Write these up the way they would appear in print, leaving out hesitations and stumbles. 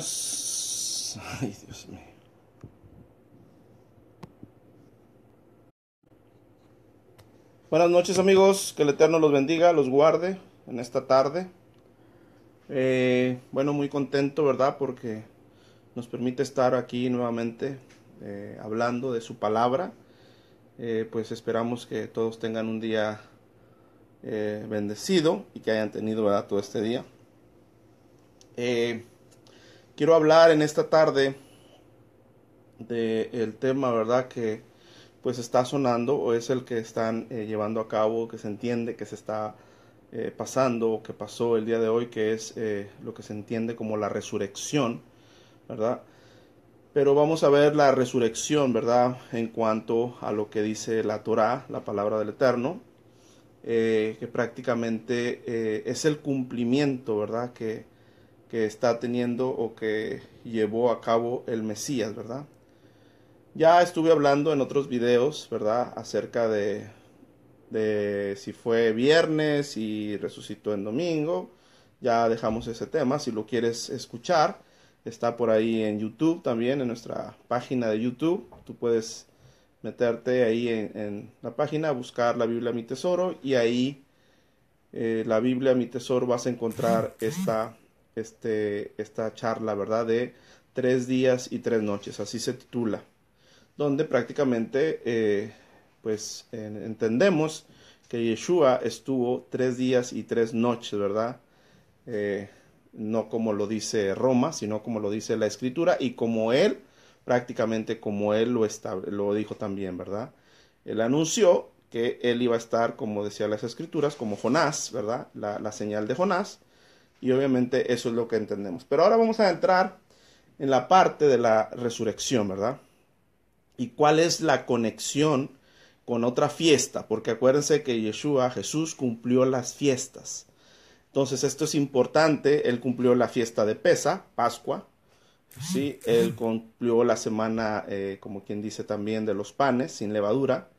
Ay, Dios mío. Buenas noches, amigos, que el Eterno los bendiga, los guarde en esta tarde. Bueno, muy contento, ¿verdad? Porque nos permite estar aquí nuevamente hablando de su palabra. Pues esperamos que todos tengan un día bendecido y que hayan tenido, ¿verdad?, todo este día. Quiero hablar en esta tarde del tema, ¿verdad?, que pues está sonando o es el que están llevando a cabo, que se entiende que se está pasando o que pasó el día de hoy, que es lo que se entiende como la resurrección, ¿verdad? Pero vamos a ver la resurrección, ¿verdad?, en cuanto a lo que dice la Torá, la palabra del Eterno, que prácticamente es el cumplimiento, ¿verdad?, que está teniendo o que llevó a cabo el Mesías, ¿verdad? Ya estuve hablando en otros videos, ¿verdad?, acerca de si fue viernes y resucitó en domingo. Ya dejamos ese tema. Si lo quieres escuchar, está por ahí en YouTube también, en nuestra página de YouTube. Tú puedes meterte ahí en la página, buscar la Biblia Mi Tesoro, y ahí la Biblia Mi Tesoro vas a encontrar esta charla, ¿verdad?, de 3 días y 3 noches, así se titula, donde prácticamente pues entendemos que Yeshua estuvo 3 días y 3 noches, ¿verdad? No como lo dice Roma, sino como lo dice la Escritura y como él, prácticamente como él lo dijo también, ¿verdad? Él anunció que él iba a estar, como decía las Escrituras, como Jonás, ¿verdad? La señal de Jonás, y obviamente eso es lo que entendemos. Pero ahora vamos a entrar en la parte de la resurrección, ¿verdad? ¿Y cuál es la conexión con otra fiesta? Porque acuérdense que Jesús cumplió las fiestas. Entonces esto es importante. Él cumplió la fiesta de Pascua. ¿Sí? Él cumplió la semana, como quien dice también, de los panes sin levadura.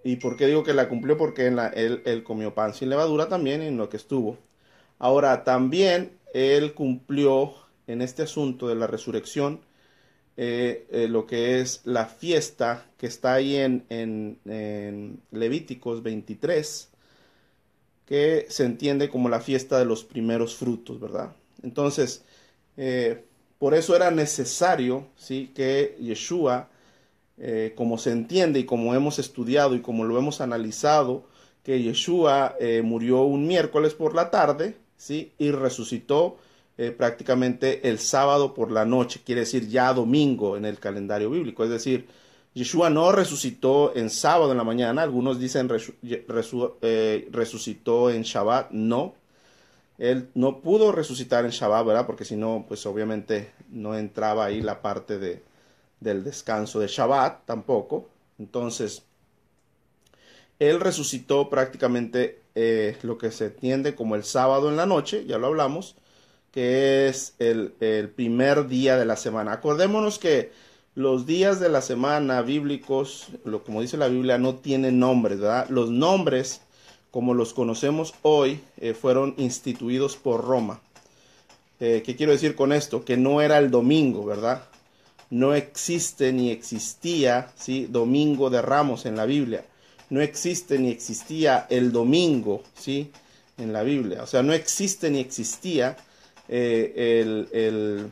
¿Y por qué digo que la cumplió? Porque él comió pan sin levadura también en lo que estuvo. Ahora, también él cumplió en este asunto de la resurrección lo que es la fiesta que está ahí en Levíticos 23, que se entiende como la fiesta de los primeros frutos, ¿verdad? Entonces, por eso era necesario, ¿sí?, que Yeshua, como se entiende y como hemos estudiado y como lo hemos analizado, que Yeshua murió un miércoles por la tarde, ¿sí?, y resucitó prácticamente el sábado por la noche, quiere decir ya domingo en el calendario bíblico. Es decir, Yeshua no resucitó en sábado en la mañana. Algunos dicen resucitó en Shabbat. No, él no pudo resucitar en Shabbat, ¿verdad? Porque si no, pues obviamente no entraba ahí la parte del descanso de Shabbat tampoco. Entonces, él resucitó prácticamente lo que se entiende como el sábado en la noche, ya lo hablamos, que es el primer día de la semana. Acordémonos que los días de la semana bíblicos, como dice la Biblia, no tienen nombres, ¿verdad? Los nombres, como los conocemos hoy, fueron instituidos por Roma. ¿Qué quiero decir con esto? Que no era el domingo, ¿verdad? No existe ni existía, ¿sí?, domingo de Ramos en la Biblia. No existe ni existía el domingo, ¿sí?, en la Biblia. O sea, no existe ni existía el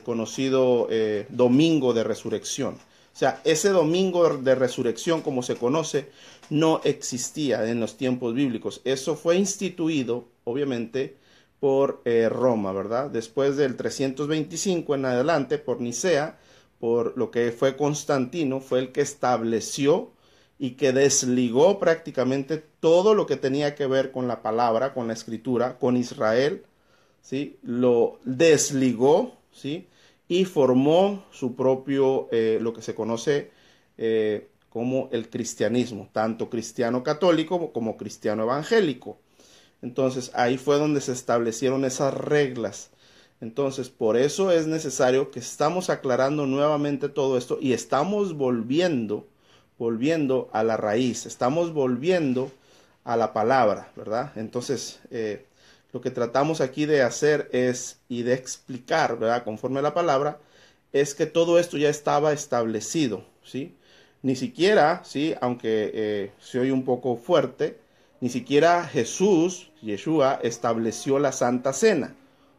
conocido domingo de resurrección. O sea, ese domingo de resurrección, como se conoce, no existía en los tiempos bíblicos. Eso fue instituido, obviamente, por Roma, ¿verdad? Después del 325 en adelante, por Nicea, por lo que fue Constantino, fue el que estableció y que desligó prácticamente todo lo que tenía que ver con la palabra, con la escritura, con Israel, ¿sí? Lo desligó, ¿sí?, y formó su propio, lo que se conoce como el cristianismo, tanto cristiano católico como cristiano evangélico. Entonces ahí fue donde se establecieron esas reglas. Entonces por eso es necesario que estamos aclarando nuevamente todo esto y estamos volviendo a la raíz, estamos volviendo a la palabra, ¿verdad? Entonces lo que tratamos aquí de hacer es, y de explicar, ¿verdad? Conforme a la palabra, es que todo esto ya estaba establecido, ¿sí? Ni siquiera, ¿sí? Aunque se oye un poco fuerte, ni siquiera Jesús, Yeshua, estableció la Santa Cena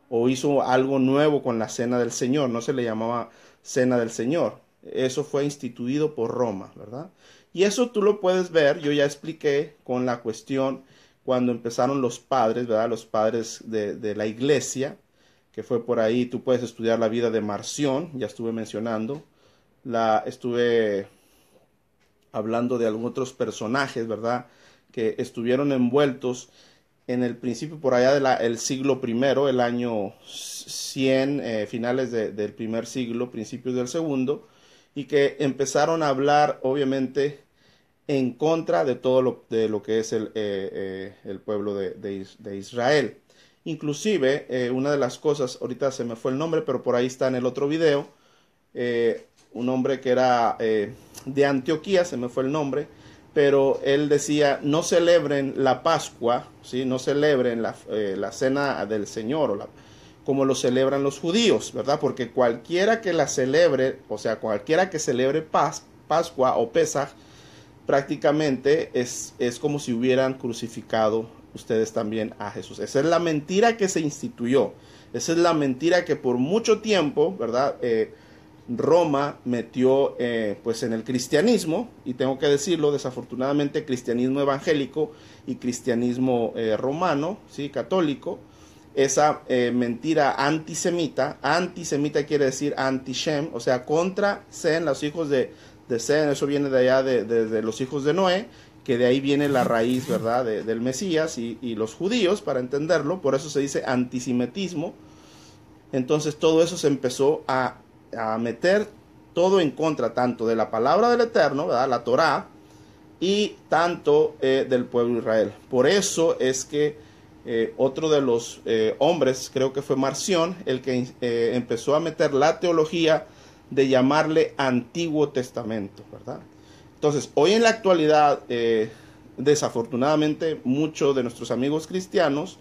o hizo algo nuevo con la Cena del Señor. No se le llamaba Cena del Señor. Eso fue instituido por Roma, ¿verdad? Y eso tú lo puedes ver, yo ya expliqué con la cuestión cuando empezaron los padres, ¿verdad? Los padres de la iglesia, que fue por ahí. Tú puedes estudiar la vida de Marción, ya estuve mencionando. Estuve hablando de algunos otros personajes, ¿verdad? Que estuvieron envueltos en el principio por allá del siglo primero, el año 100, finales del primer siglo, principios del segundo, y que empezaron a hablar, obviamente, en contra de todo lo que es el pueblo de Israel. Inclusive, una de las cosas, ahorita se me fue el nombre, pero por ahí está en el otro video, un hombre que era de Antioquía, se me fue el nombre, pero él decía, no celebren la Pascua, ¿sí? No celebren la cena del Señor, como lo celebran los judíos, ¿verdad? Porque cualquiera que la celebre, o sea, cualquiera que celebre Pascua o Pesaj, prácticamente es como si hubieran crucificado ustedes también a Jesús. Esa es la mentira que se instituyó. Esa es la mentira que por mucho tiempo, ¿verdad? Roma metió pues en el cristianismo, y tengo que decirlo, desafortunadamente, cristianismo evangélico y cristianismo romano, ¿sí? Católico, esa mentira antisemita quiere decir anti-Shem, o sea, contra Sem, los hijos de Sem, eso viene de allá de los hijos de Noé, que de ahí viene la raíz, ¿verdad?, del Mesías y los judíos, para entenderlo, por eso se dice antisemitismo. Entonces todo eso se empezó a meter todo en contra, tanto de la palabra del Eterno, ¿verdad?, la Torá, y tanto del pueblo de Israel. Por eso es que otro de los hombres, creo que fue Marción, el que empezó a meter la teología de llamarle Antiguo Testamento, ¿verdad? Entonces, hoy en la actualidad, desafortunadamente, muchos de nuestros amigos cristianos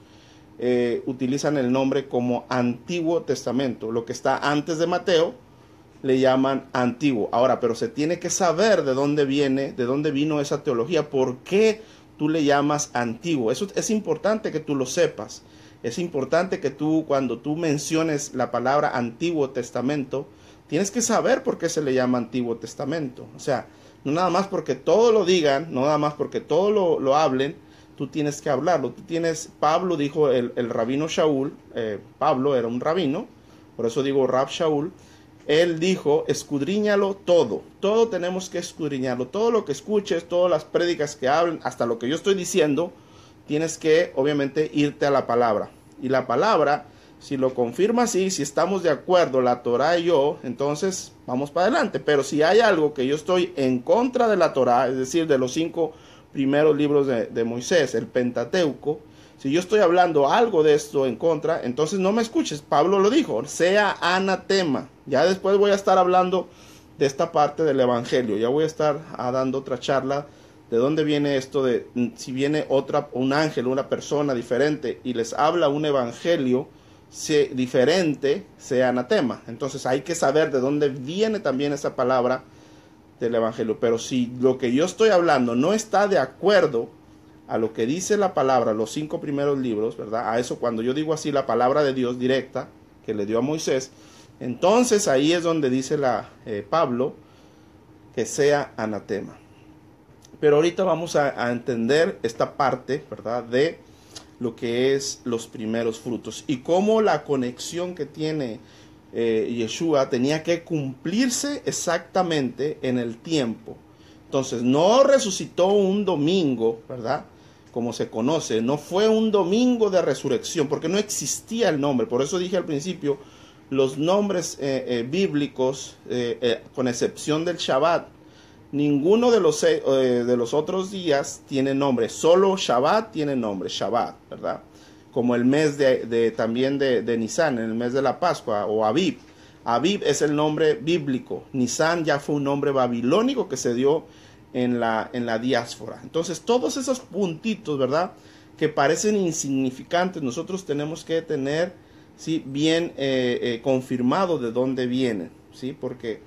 utilizan el nombre como Antiguo Testamento. Lo que está antes de Mateo le llaman antiguo. Ahora, pero se tiene que saber de dónde vino esa teología, por qué tú le llamas antiguo. Eso es importante que tú lo sepas. Es importante que tú, cuando tú menciones la palabra Antiguo Testamento, tienes que saber por qué se le llama Antiguo Testamento. O sea, no nada más porque todo lo digan, no nada más porque todo lo hablen, tú tienes que hablarlo. Pablo dijo, el rabino Shaul, Pablo era un rabino, por eso digo Rab Shaul, él dijo, escudriñalo todo tenemos que escudriñarlo, todo lo que escuches, todas las prédicas que hablen, hasta lo que yo estoy diciendo, tienes que obviamente irte a la palabra. Y la palabra, si lo confirma así, si estamos de acuerdo, la Torá y yo, entonces vamos para adelante. Pero si hay algo que yo estoy en contra de la Torá, es decir, de los 5 primeros libros de Moisés, el Pentateuco, si yo estoy hablando algo de esto en contra, entonces no me escuches. Pablo lo dijo, sea anatema. Ya después voy a estar hablando de esta parte del evangelio. Ya voy a estar dando otra charla de dónde viene esto de si viene un ángel, una persona diferente y les habla un evangelio diferente, sea anatema. Entonces hay que saber de dónde viene también esa palabra del evangelio. Pero si lo que yo estoy hablando no está de acuerdo a lo que dice la palabra, los 5 primeros libros, ¿verdad? A eso, cuando yo digo así, la palabra de Dios directa que le dio a Moisés, entonces ahí es donde dice Pablo que sea anatema. Pero ahorita vamos a entender esta parte, ¿verdad?, de lo que es los primeros frutos y cómo la conexión que tiene Yeshua tenía que cumplirse exactamente en el tiempo. Entonces no resucitó un domingo, ¿verdad?, como se conoce, no fue un domingo de resurrección, porque no existía el nombre. Por eso dije al principio, los nombres bíblicos, con excepción del Shabbat, ninguno de los otros días tiene nombre, solo Shabbat tiene nombre, Shabbat, ¿verdad? Como el mes también de Nisan, en el mes de la Pascua, o Abib. Abib es el nombre bíblico, Nisan ya fue un nombre babilónico que se dio en la diáspora. Entonces todos esos puntitos, ¿verdad?, que parecen insignificantes, nosotros tenemos que tener, ¿sí?, bien confirmado de dónde vienen, ¿sí? Porque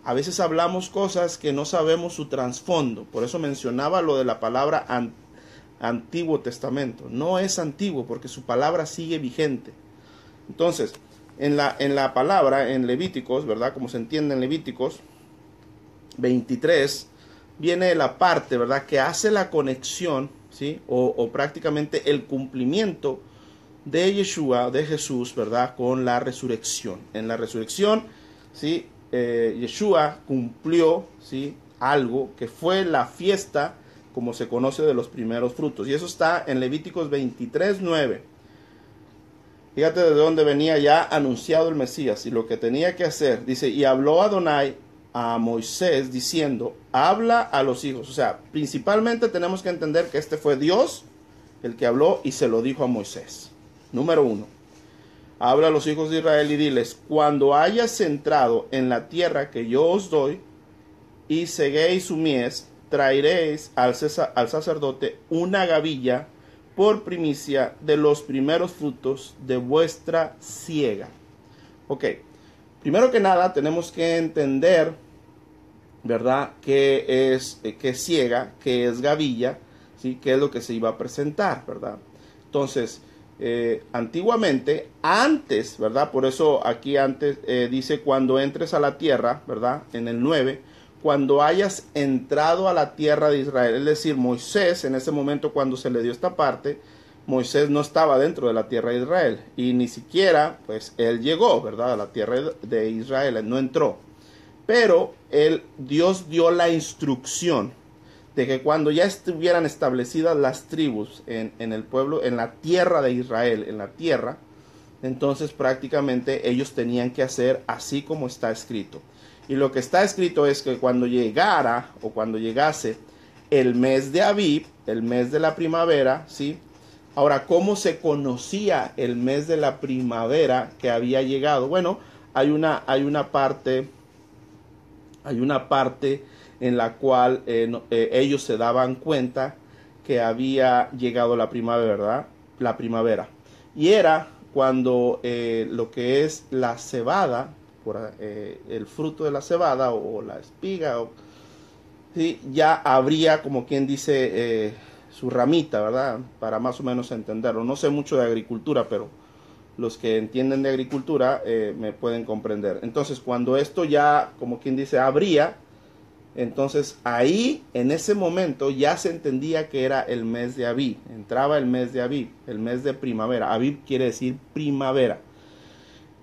a veces hablamos cosas que no sabemos su trasfondo. Por eso mencionaba lo de la palabra Antiguo Testamento. No es antiguo porque su palabra sigue vigente. Entonces, en la palabra, en Levíticos, ¿verdad? Como se entiende en Levíticos 23, viene la parte, ¿verdad?, que hace la conexión, ¿sí?, o prácticamente el cumplimiento de Yeshua, de Jesús, ¿verdad?, con la resurrección. En la resurrección, ¿sí?, Yeshua cumplió, ¿sí?, algo que fue la fiesta, como se conoce, de los primeros frutos. Y eso está en Levíticos 23:9. Fíjate de dónde venía ya anunciado el Mesías y lo que tenía que hacer. Dice, y habló Adonai a Moisés diciendo, habla a los hijos. O sea, principalmente tenemos que entender que este fue Dios el que habló y se lo dijo a Moisés. Número 1. Habla a los hijos de Israel y diles, cuando hayas entrado en la tierra que yo os doy y seguéis su mies, traeréis al sacerdote una gavilla por primicia de los primeros frutos de vuestra siega. Ok, primero que nada tenemos que entender, ¿verdad?, qué es siega, qué es gavilla, ¿sí?, qué es lo que se iba a presentar, ¿verdad? Entonces, antiguamente, antes, ¿verdad? Por eso aquí antes dice cuando entres a la tierra, ¿verdad? En el 9, cuando hayas entrado a la tierra de Israel. Es decir, Moisés, en ese momento cuando se le dio esta parte, Moisés no estaba dentro de la tierra de Israel. Y ni siquiera, pues, él llegó, ¿verdad?, a la tierra de Israel, él no entró. Pero Dios dio la instrucción de que cuando ya estuvieran establecidas las tribus en el pueblo, en la tierra de Israel, en la tierra, entonces prácticamente ellos tenían que hacer así como está escrito. Y lo que está escrito es que cuando llegara o cuando llegase el mes de Abib, el mes de la primavera, ¿sí? Ahora, ¿cómo se conocía el mes de la primavera que había llegado? Bueno, hay una parte en la cual ellos se daban cuenta que había llegado la primavera, ¿verdad? La primavera. Y era cuando lo que es la cebada, el fruto de la cebada o la espiga, ¿sí?, ya habría, como quien dice, su ramita, ¿verdad? Para más o menos entenderlo. No sé mucho de agricultura, pero los que entienden de agricultura me pueden comprender. Entonces, cuando esto ya, como quien dice, abría, entonces ahí, en ese momento, ya se entendía que era el mes de Abib. Entraba el mes de Abib, el mes de primavera. Abib quiere decir primavera.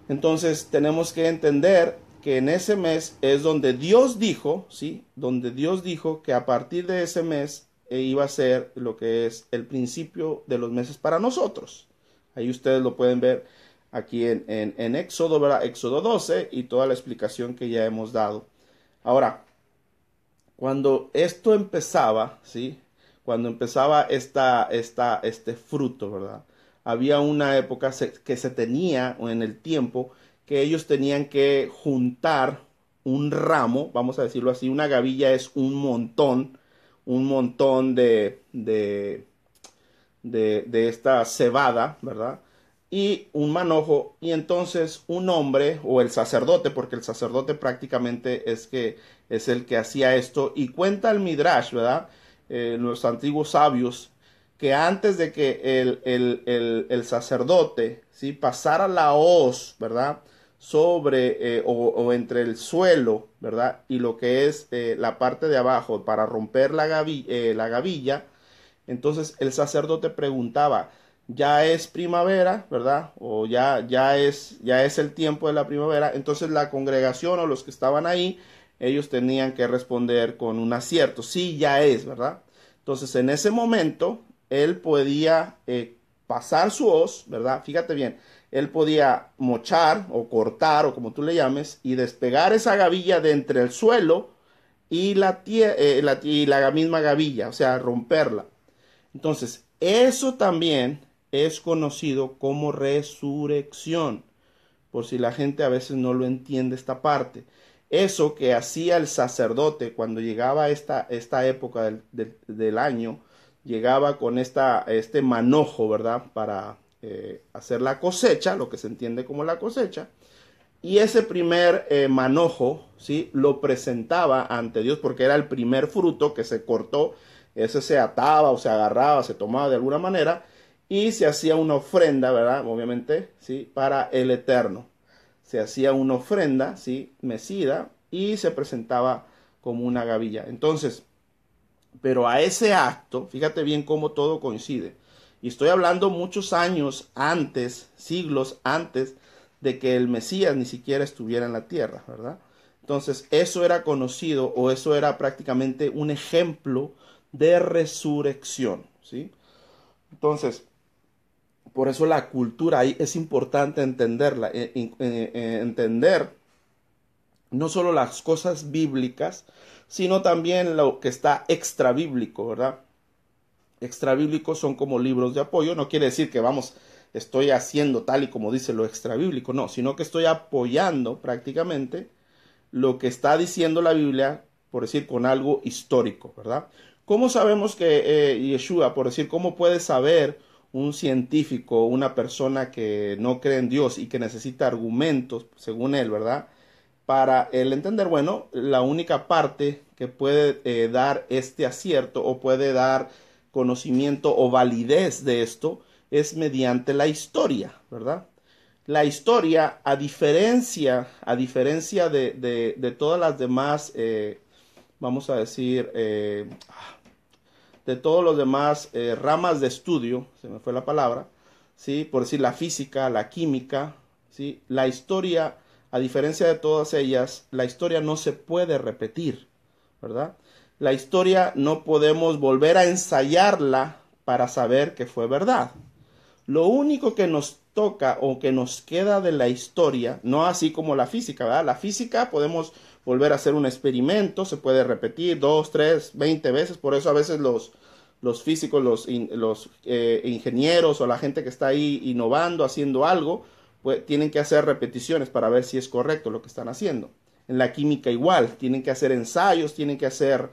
Entonces tenemos que entender que en ese mes es donde Dios dijo, ¿sí?, donde Dios dijo que a partir de ese mes iba a ser lo que es el principio de los meses para nosotros. Ahí ustedes lo pueden ver aquí en Éxodo, ¿verdad? Éxodo 12 y toda la explicación que ya hemos dado. Ahora, cuando esto empezaba, ¿sí?, cuando empezaba este fruto, ¿verdad?, había una época que se tenía en el tiempo que ellos tenían que juntar un ramo, vamos a decirlo así. Una gavilla es un montón de esta cebada, ¿verdad? Y un manojo, y entonces un hombre o el sacerdote, porque el sacerdote prácticamente es el que hacía esto, y cuenta el Midrash, ¿verdad? Los antiguos sabios, que antes de que el sacerdote, ¿sí?, pasara la hoz, ¿verdad?, sobre o entre el suelo, ¿verdad?, y lo que es la parte de abajo para romper la gavilla, entonces el sacerdote preguntaba, ¿ya es primavera, verdad? O ya es el tiempo de la primavera. Entonces la congregación o los que estaban ahí, ellos tenían que responder con un acierto, sí, ya es, ¿verdad? Entonces en ese momento él podía pasar su hoz, ¿verdad? Fíjate bien, él podía mochar o cortar o como tú le llames y despegar esa gavilla de entre el suelo y la misma gavilla, o sea, romperla. Entonces, eso también es conocido como resurrección, por si la gente a veces no lo entiende esta parte. Eso que hacía el sacerdote cuando llegaba esta época del año, llegaba con este manojo, ¿verdad? Para hacer la cosecha, lo que se entiende como la cosecha. Y ese primer manojo, ¿sí? Lo presentaba ante Dios porque era el primer fruto que se cortó. Ese se ataba o se agarraba, se tomaba de alguna manera y se hacía una ofrenda, ¿verdad? Obviamente, ¿sí? Para el Eterno. Se hacía una ofrenda, ¿sí? Mecida y se presentaba como una gavilla. Entonces, pero a ese acto, fíjate bien cómo todo coincide. Y estoy hablando muchos años antes, siglos antes de que el Mesías ni siquiera estuviera en la tierra, ¿verdad? Entonces, eso era conocido o eso era prácticamente un ejemplo de resurrección, ¿sí? Entonces, por eso la cultura ahí es importante entenderla, entender no solo las cosas bíblicas, sino también lo que está extra bíblico, ¿verdad? Extra bíblicos son como libros de apoyo, no quiere decir que vamos, estoy haciendo tal y como dice lo extra bíblico, no, sino que estoy apoyando prácticamente lo que está diciendo la Biblia, por decir, con algo histórico, ¿verdad? ¿Cómo sabemos que Yeshua, por decir, cómo puede saber un científico, una persona que no cree en Dios y que necesita argumentos, según él, ¿verdad? Para el entender, bueno, la única parte que puede dar este acierto o puede dar conocimiento o validez de esto es mediante la historia, ¿verdad? La historia, a diferencia de todas las demás, vamos a decir, de todos los demás ramas de estudio, se me fue la palabra, ¿sí? Por decir la física, la química, ¿sí? La historia, a diferencia de todas ellas, la historia no se puede repetir, ¿verdad? La historia no podemos volver a ensayarla para saber que fue verdad. Lo único que nos toca o que nos queda de la historia, no así como la física, ¿verdad? La física podemos volver a hacer un experimento, se puede repetir 2, 3, 20 veces, por eso a veces los físicos, los ingenieros o la gente que está ahí innovando, haciendo algo, pues tienen que hacer repeticiones para ver si es correcto lo que están haciendo. En la química igual, tienen que hacer ensayos, tienen que hacer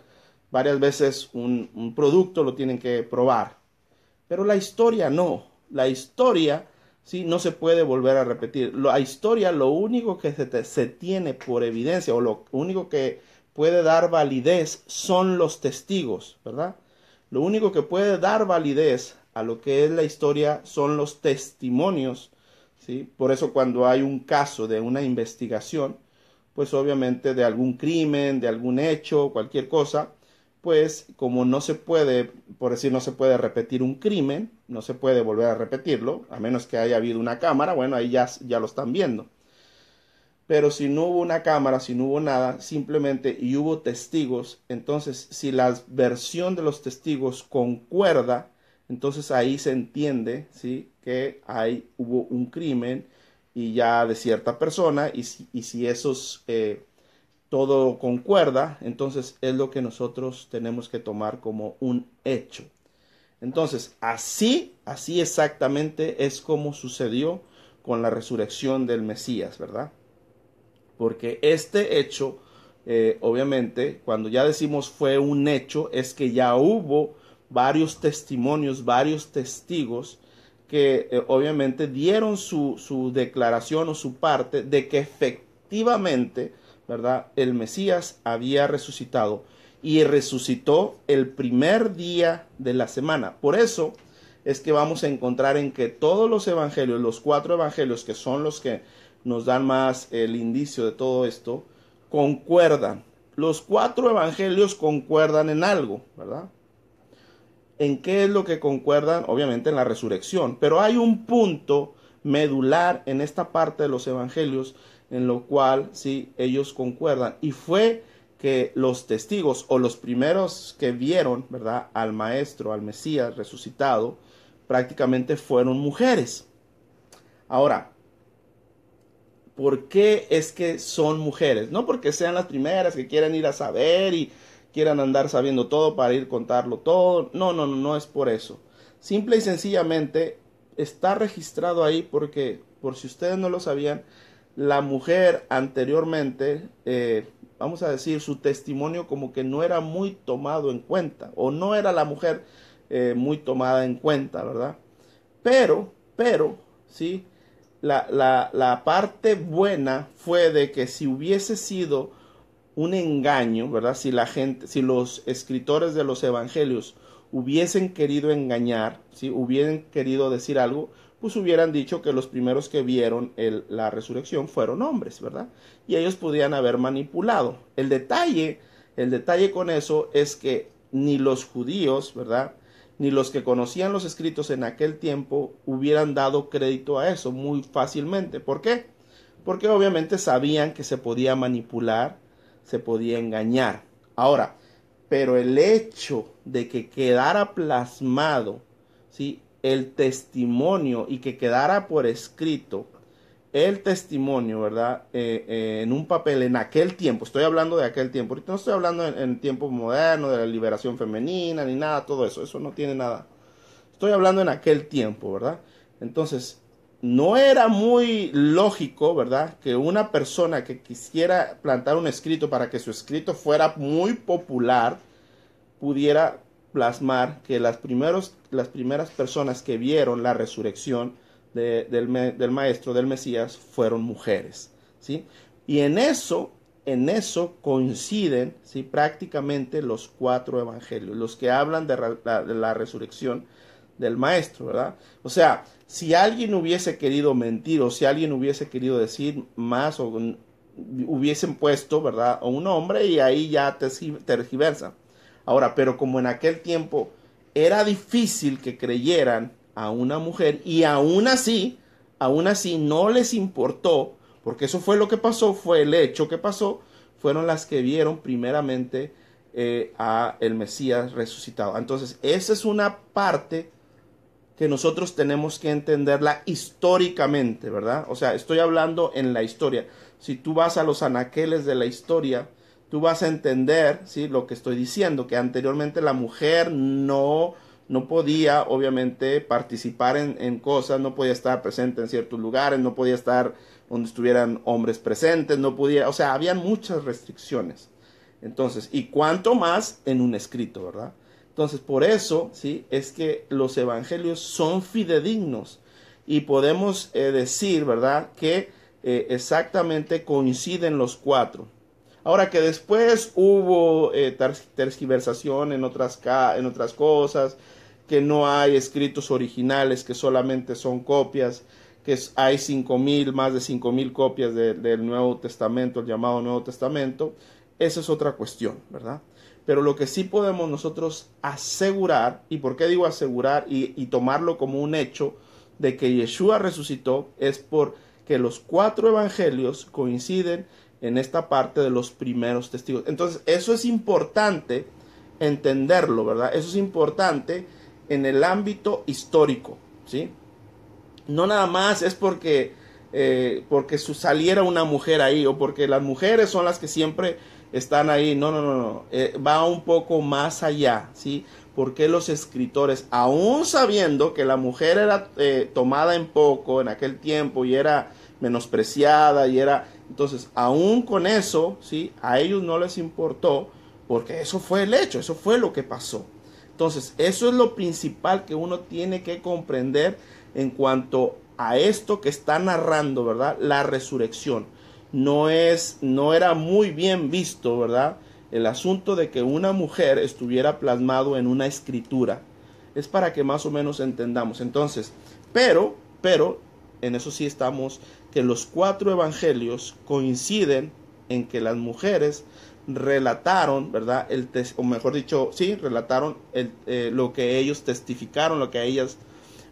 varias veces un producto, lo tienen que probar. Pero la historia no. La historia, ¿sí? No se puede volver a repetir. La historia, lo único que se tiene por evidencia o lo único que puede dar validez son los testigos, ¿verdad? Lo único que puede dar validez a lo que es la historia son los testimonios, ¿sí? Por eso cuando hay un caso de una investigación, pues obviamente de algún crimen, de algún hecho, cualquier cosa, pues como no se puede, por decir, no se puede repetir un crimen, no se puede volver a repetirlo, a menos que haya habido una cámara, bueno, ahí ya lo están viendo. Pero si no hubo una cámara, si no hubo nada, simplemente y hubo testigos, entonces si la versión de los testigos concuerda, entonces ahí se entiende, ¿sí? Que hubo un crimen y ya de cierta persona y si esos todo concuerda, entonces es lo que nosotros tenemos que tomar como un hecho. Entonces, así exactamente es como sucedió con la resurrección del Mesías, ¿verdad? Porque este hecho, obviamente, cuando ya decimos fue un hecho, es que ya hubo varios testimonios, varios testigos que obviamente dieron su declaración o su parte de que efectivamente, ¿verdad? El Mesías había resucitado y resucitó el primer día de la semana. Por eso es que vamos a encontrar en que todos los evangelios, los 4 evangelios que son los que nos dan más el indicio de todo esto, concuerdan. Los 4 evangelios concuerdan en algo, ¿verdad? ¿En qué es lo que concuerdan? Obviamente en la resurrección, pero hay un punto medular en esta parte de los evangelios en lo cual sí ellos concuerdan y fue que los testigos o los primeros que vieron, ¿verdad?, al maestro, al Mesías resucitado, prácticamente fueron mujeres. Ahora, ¿por qué es que son mujeres? No porque sean las primeras que quieran ir a saber y quieran andar sabiendo todo para ir contarlo todo. No es por eso. Simple y sencillamente está registrado ahí porque, por si ustedes no lo sabían, la mujer anteriormente, vamos a decir, su testimonio como que no era muy tomado en cuenta o no era la mujer muy tomada en cuenta, ¿verdad? Pero, ¿sí? La parte buena fue de que si hubiese sido un engaño, ¿verdad? Si la gente, si los escritores de los evangelios hubiesen querido engañar, si hubieran querido decir algo, pues hubieran dicho que los primeros que vieron la resurrección fueron hombres, ¿verdad? Y ellos podían haber manipulado. El detalle con eso es que ni los judíos, ¿verdad? Ni los que conocían los escritos en aquel tiempo hubieran dado crédito a eso muy fácilmente. ¿Por qué? Porque obviamente sabían que se podía manipular, se podía engañar. Ahora, pero el hecho de que quedara plasmado, ¿sí?, el testimonio y que quedara por escrito el testimonio, ¿verdad? En un papel en aquel tiempo, estoy hablando de aquel tiempo, ahorita no estoy hablando en tiempo moderno, de la liberación femenina, ni nada, todo eso, eso no tiene nada. Estoy hablando en aquel tiempo, ¿verdad? Entonces, no era muy lógico, ¿verdad?, que una persona que quisiera plantar un escrito para que su escrito fuera muy popular, pudiera plasmar que las primeras personas que vieron la resurrección del maestro, del Mesías, fueron mujeres, ¿sí? Y en eso coinciden, ¿sí?, prácticamente los 4 evangelios, los que hablan de la resurrección del maestro, ¿verdad? O sea, si alguien hubiese querido mentir o si alguien hubiese querido decir más o hubiesen puesto, ¿verdad?, a un hombre y ahí ya tergiversa. Ahora, pero como en aquel tiempo era difícil que creyeran a una mujer y aún así no les importó, porque eso fue lo que pasó, fue el hecho que pasó, fueron las que vieron primeramente a el Mesías resucitado. Entonces, esa es una parte que nosotros tenemos que entenderla históricamente, ¿verdad? O sea, estoy hablando en la historia. Si tú vas a los anaqueles de la historia, tú vas a entender, ¿sí?, lo que estoy diciendo, que anteriormente la mujer no podía, obviamente, participar en cosas, no podía estar presente en ciertos lugares, no podía estar donde estuvieran hombres presentes, no podía, o sea, habían muchas restricciones. Entonces, y cuánto más en un escrito, ¿verdad? Entonces, por eso, ¿sí?, es que los evangelios son fidedignos y podemos decir, ¿verdad?, que exactamente coinciden los 4. Ahora que después hubo tergiversación en otras cosas, que no hay escritos originales, que solamente son copias, que hay más de 5,000 copias del Nuevo Testamento, el llamado Nuevo Testamento. Esa es otra cuestión, ¿verdad? Pero lo que sí podemos nosotros asegurar, y por qué digo asegurar y tomarlo como un hecho de que Yeshua resucitó, es porque los 4 evangelios coinciden en esta parte de los primeros testigos. Entonces, eso es importante entenderlo, ¿verdad? Eso es importante en el ámbito histórico, ¿sí? No nada más es porque saliera una mujer ahí o porque las mujeres son las que siempre están ahí. No. Va un poco más allá, ¿sí? Porque los escritores, aún sabiendo que la mujer era tomada en poco en aquel tiempo y era menospreciada y era... Entonces, aún con eso, ¿sí?, a ellos no les importó porque eso fue el hecho, eso fue lo que pasó. Entonces, eso es lo principal que uno tiene que comprender en cuanto a esto que está narrando, ¿verdad? La resurrección. No era muy bien visto, ¿verdad?, el asunto de que una mujer estuviera plasmado en una escritura. Es para que más o menos entendamos. Entonces, pero, en eso sí estamos, que los 4 evangelios coinciden en que las mujeres relataron, ¿verdad?, o mejor dicho, sí, relataron lo que ellos testificaron, lo que ellas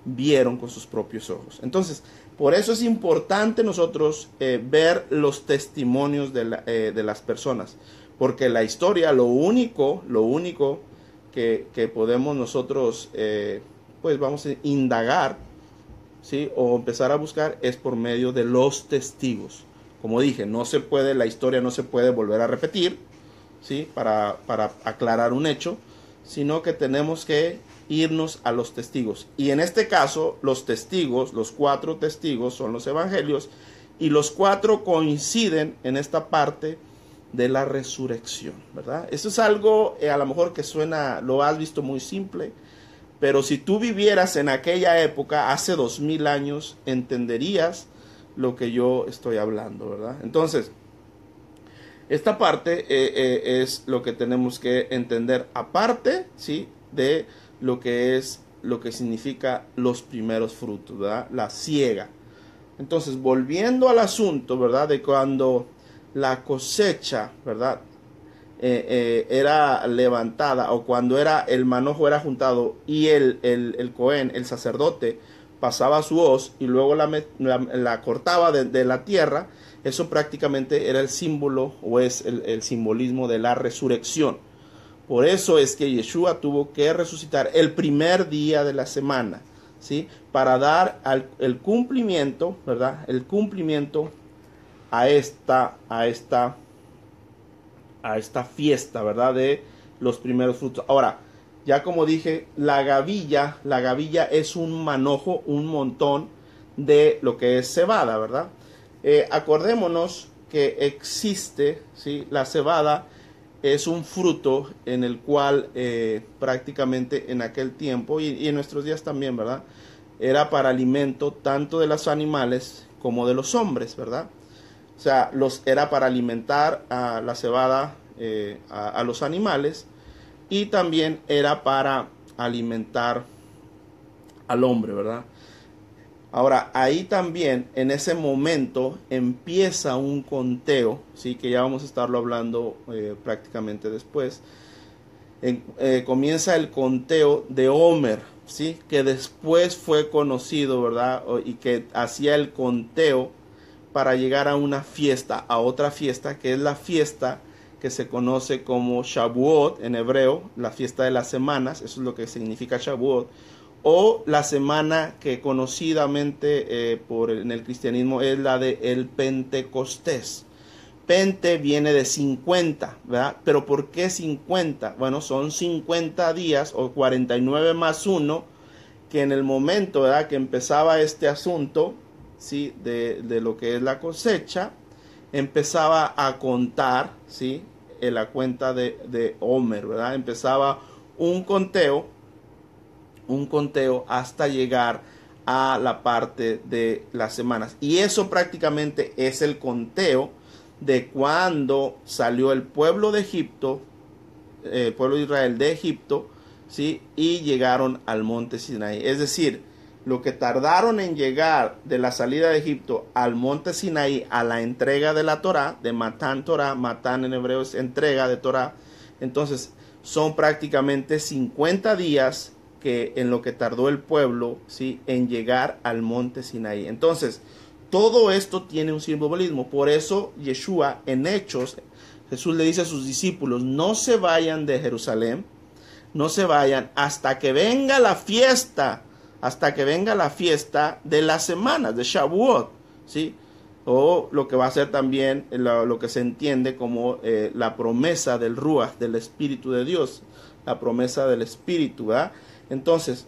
vieron con sus propios ojos. Entonces, por eso es importante nosotros ver los testimonios de las personas, porque la historia, lo único que podemos nosotros, pues vamos a indagar, ¿sí?, o empezar a buscar es por medio de los testigos. Como dije, la historia no se puede volver a repetir, ¿sí?, para aclarar un hecho, sino que tenemos que irnos a los testigos. Y en este caso, los testigos, los 4 testigos son los evangelios, y los 4 coinciden en esta parte de la resurrección, ¿verdad? Eso es algo a lo mejor que suena, lo has visto muy simple, Pero si tú vivieras en aquella época, hace 2000 años, entenderías lo que yo estoy hablando, ¿verdad? Entonces, esta parte es lo que tenemos que entender, aparte, ¿sí?, de lo que es, lo que significa los primeros frutos, ¿verdad? La siega. Entonces, volviendo al asunto, ¿verdad?, de cuando la cosecha, ¿verdad?, era levantada, o cuando era el manojo era juntado y el Cohen, el sacerdote, pasaba su hoz y luego la cortaba de la tierra, eso prácticamente era el símbolo, o es el simbolismo de la resurrección. Por eso es que Yeshua tuvo que resucitar el primer día de la semana, ¿sí?, para dar el cumplimiento, ¿verdad?, el cumplimiento a esta fiesta, ¿verdad?, de los primeros frutos. Ahora, ya como dije, la gavilla es un manojo, un montón de lo que es cebada, ¿verdad? Acordémonos que existe, ¿sí?, la cebada es un fruto en el cual prácticamente en aquel tiempo y en nuestros días también, ¿verdad?, era para alimento tanto de los animales como de los hombres, ¿verdad? O sea, era para alimentar a la cebada a los animales, y también era para alimentar al hombre, ¿verdad? Ahora, ahí también, en ese momento, empieza un conteo, ¿sí?, que ya vamos a estarlo hablando prácticamente después. Comienza el conteo de Homer, ¿sí?, que después fue conocido, ¿verdad?, y que hacía el conteo para llegar a una fiesta, a otra fiesta, que es la fiesta que se conoce como Shavuot en hebreo, la fiesta de las semanas, eso es lo que significa Shavuot, o la semana que conocidamente en el cristianismo es la de el Pentecostés. Pente viene de 50, ¿verdad? Pero ¿por qué 50? Bueno, son 50 días o 49 más 1, que en el momento, ¿verdad?, que empezaba este asunto, ¿sí?, de lo que es la cosecha, empezaba a contar, ¿sí?, en la cuenta de Homer, ¿verdad? Empezaba un conteo hasta llegar a la parte de las semanas. Y eso prácticamente es el conteo de cuando salió el pueblo de Egipto, el pueblo de Israel de Egipto, ¿sí?, y llegaron al monte Sinaí. Es decir, lo que tardaron en llegar de la salida de Egipto al monte Sinaí, a la entrega de la Torá, de Matán Torá, Matán en hebreo es entrega de Torá, entonces son prácticamente 50 días que en lo que tardó el pueblo, ¿sí?, en llegar al monte Sinaí. Entonces, todo esto tiene un simbolismo. Por eso Yeshua en Hechos, Jesús le dice a sus discípulos, no se vayan de Jerusalén, no se vayan hasta que venga la fiesta de las semanas, de Shavuot, ¿sí? O lo que va a ser también lo que se entiende como la promesa del Ruach, del Espíritu de Dios, la promesa del Espíritu, ¿verdad? Entonces,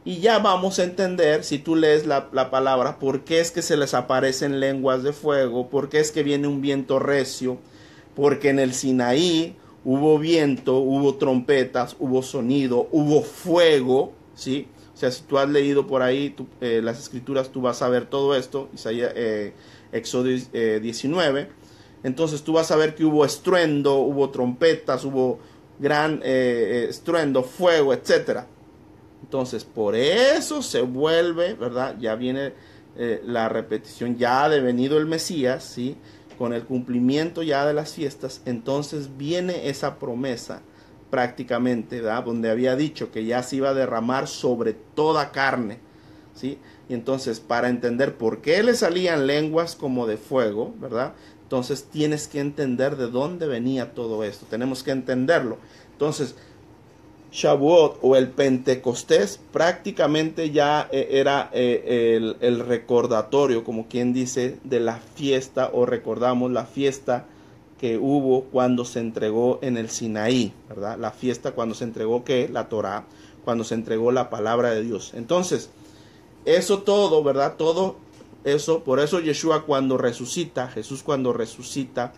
y ya vamos a entender, si tú lees la palabra, por qué es que se les aparecen lenguas de fuego, por qué es que viene un viento recio, porque en el Sinaí hubo viento, hubo trompetas, hubo sonido, hubo fuego, ¿sí? O sea, si tú has leído por ahí las escrituras, tú vas a ver todo esto, Éxodo 19. Entonces tú vas a ver que hubo estruendo, hubo trompetas, hubo gran estruendo, fuego, etcétera. Entonces, por eso se vuelve, ¿verdad? Ya viene la repetición, ya ha devenido el Mesías, ¿sí?, con el cumplimiento ya de las fiestas. Entonces viene esa promesa prácticamente, ¿verdad?, donde había dicho que ya se iba a derramar sobre toda carne, ¿sí? Y entonces, para entender por qué le salían lenguas como de fuego, ¿verdad?, entonces tienes que entender de dónde venía todo esto, tenemos que entenderlo. Entonces, Shavuot o el Pentecostés prácticamente ya era el recordatorio, como quien dice, de la fiesta, o recordamos la fiesta que hubo cuando se entregó en el Sinaí, ¿verdad? La fiesta cuando se entregó, ¿qué? La Torá, cuando se entregó la palabra de Dios. Entonces, eso todo, ¿verdad? Todo eso, por eso Yeshua cuando resucita, Jesús cuando resucita,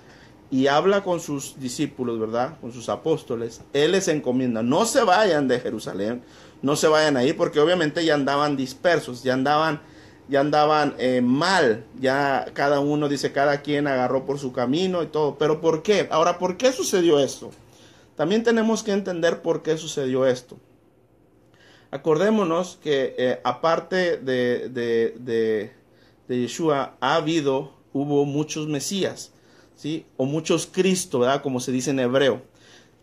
y habla con sus discípulos, ¿verdad? Con sus apóstoles, Él les encomienda, no se vayan de Jerusalén, no se vayan a ir, porque obviamente ya andaban dispersos, ya andaban mal, ya cada uno dice, cada quien agarró por su camino y todo. Pero ¿por qué? Ahora, ¿por qué sucedió esto? También tenemos que entender por qué sucedió esto. Acordémonos que aparte de Yeshua hubo muchos Mesías, ¿sí? O muchos Cristo, ¿verdad? Como se dice en hebreo.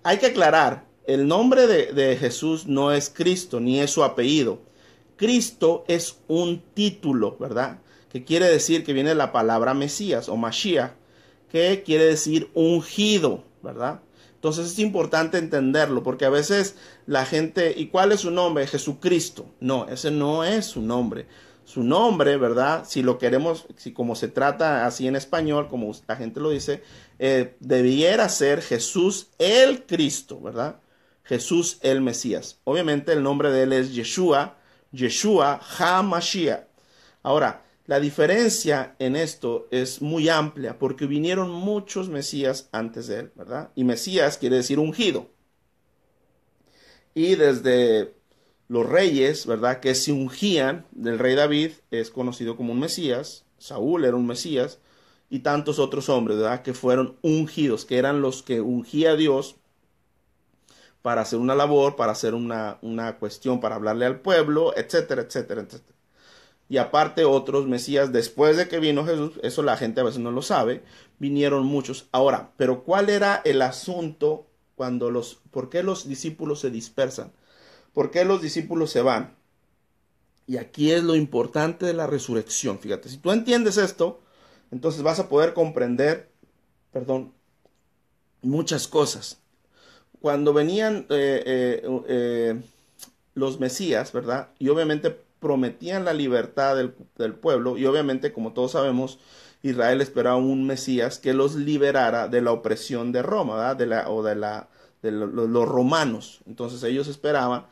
Hay que aclarar, el nombre de Jesús no es Cristo, ni es su apellido. Cristo es un título, ¿verdad? Que quiere decir que viene de la palabra Mesías o Mashiach, que quiere decir ungido, ¿verdad? Entonces es importante entenderlo, porque a veces la gente, ¿y cuál es su nombre? Jesucristo. No, ese no es su nombre. Su nombre, ¿verdad? Si lo queremos, si como se trata así en español, como la gente lo dice, debiera ser Jesús el Cristo, ¿verdad? Jesús el Mesías. Obviamente el nombre de él es Yeshua HaMashiach. Ahora, la diferencia en esto es muy amplia porque vinieron muchos Mesías antes de él, ¿verdad? Y Mesías quiere decir ungido. Y desde los reyes, ¿verdad? Que se ungían, del rey David es conocido como un Mesías, Saúl era un Mesías, y tantos otros hombres, ¿verdad? Que fueron ungidos, que eran los que ungía a Dios para hacer una labor, para hacer una cuestión, para hablarle al pueblo, etcétera, etcétera, etcétera. Y aparte otros Mesías, después de que vino Jesús, eso la gente a veces no lo sabe, vinieron muchos. Ahora, pero ¿cuál era el asunto por qué los discípulos se dispersan? ¿Por qué los discípulos se van? Y aquí es lo importante de la resurrección. Fíjate, si tú entiendes esto, entonces vas a poder comprender, muchas cosas. Cuando venían los Mesías, ¿verdad? Y obviamente prometían la libertad del pueblo, y obviamente, como todos sabemos, Israel esperaba un Mesías que los liberara de la opresión de Roma, ¿verdad? De los romanos. Entonces ellos esperaban.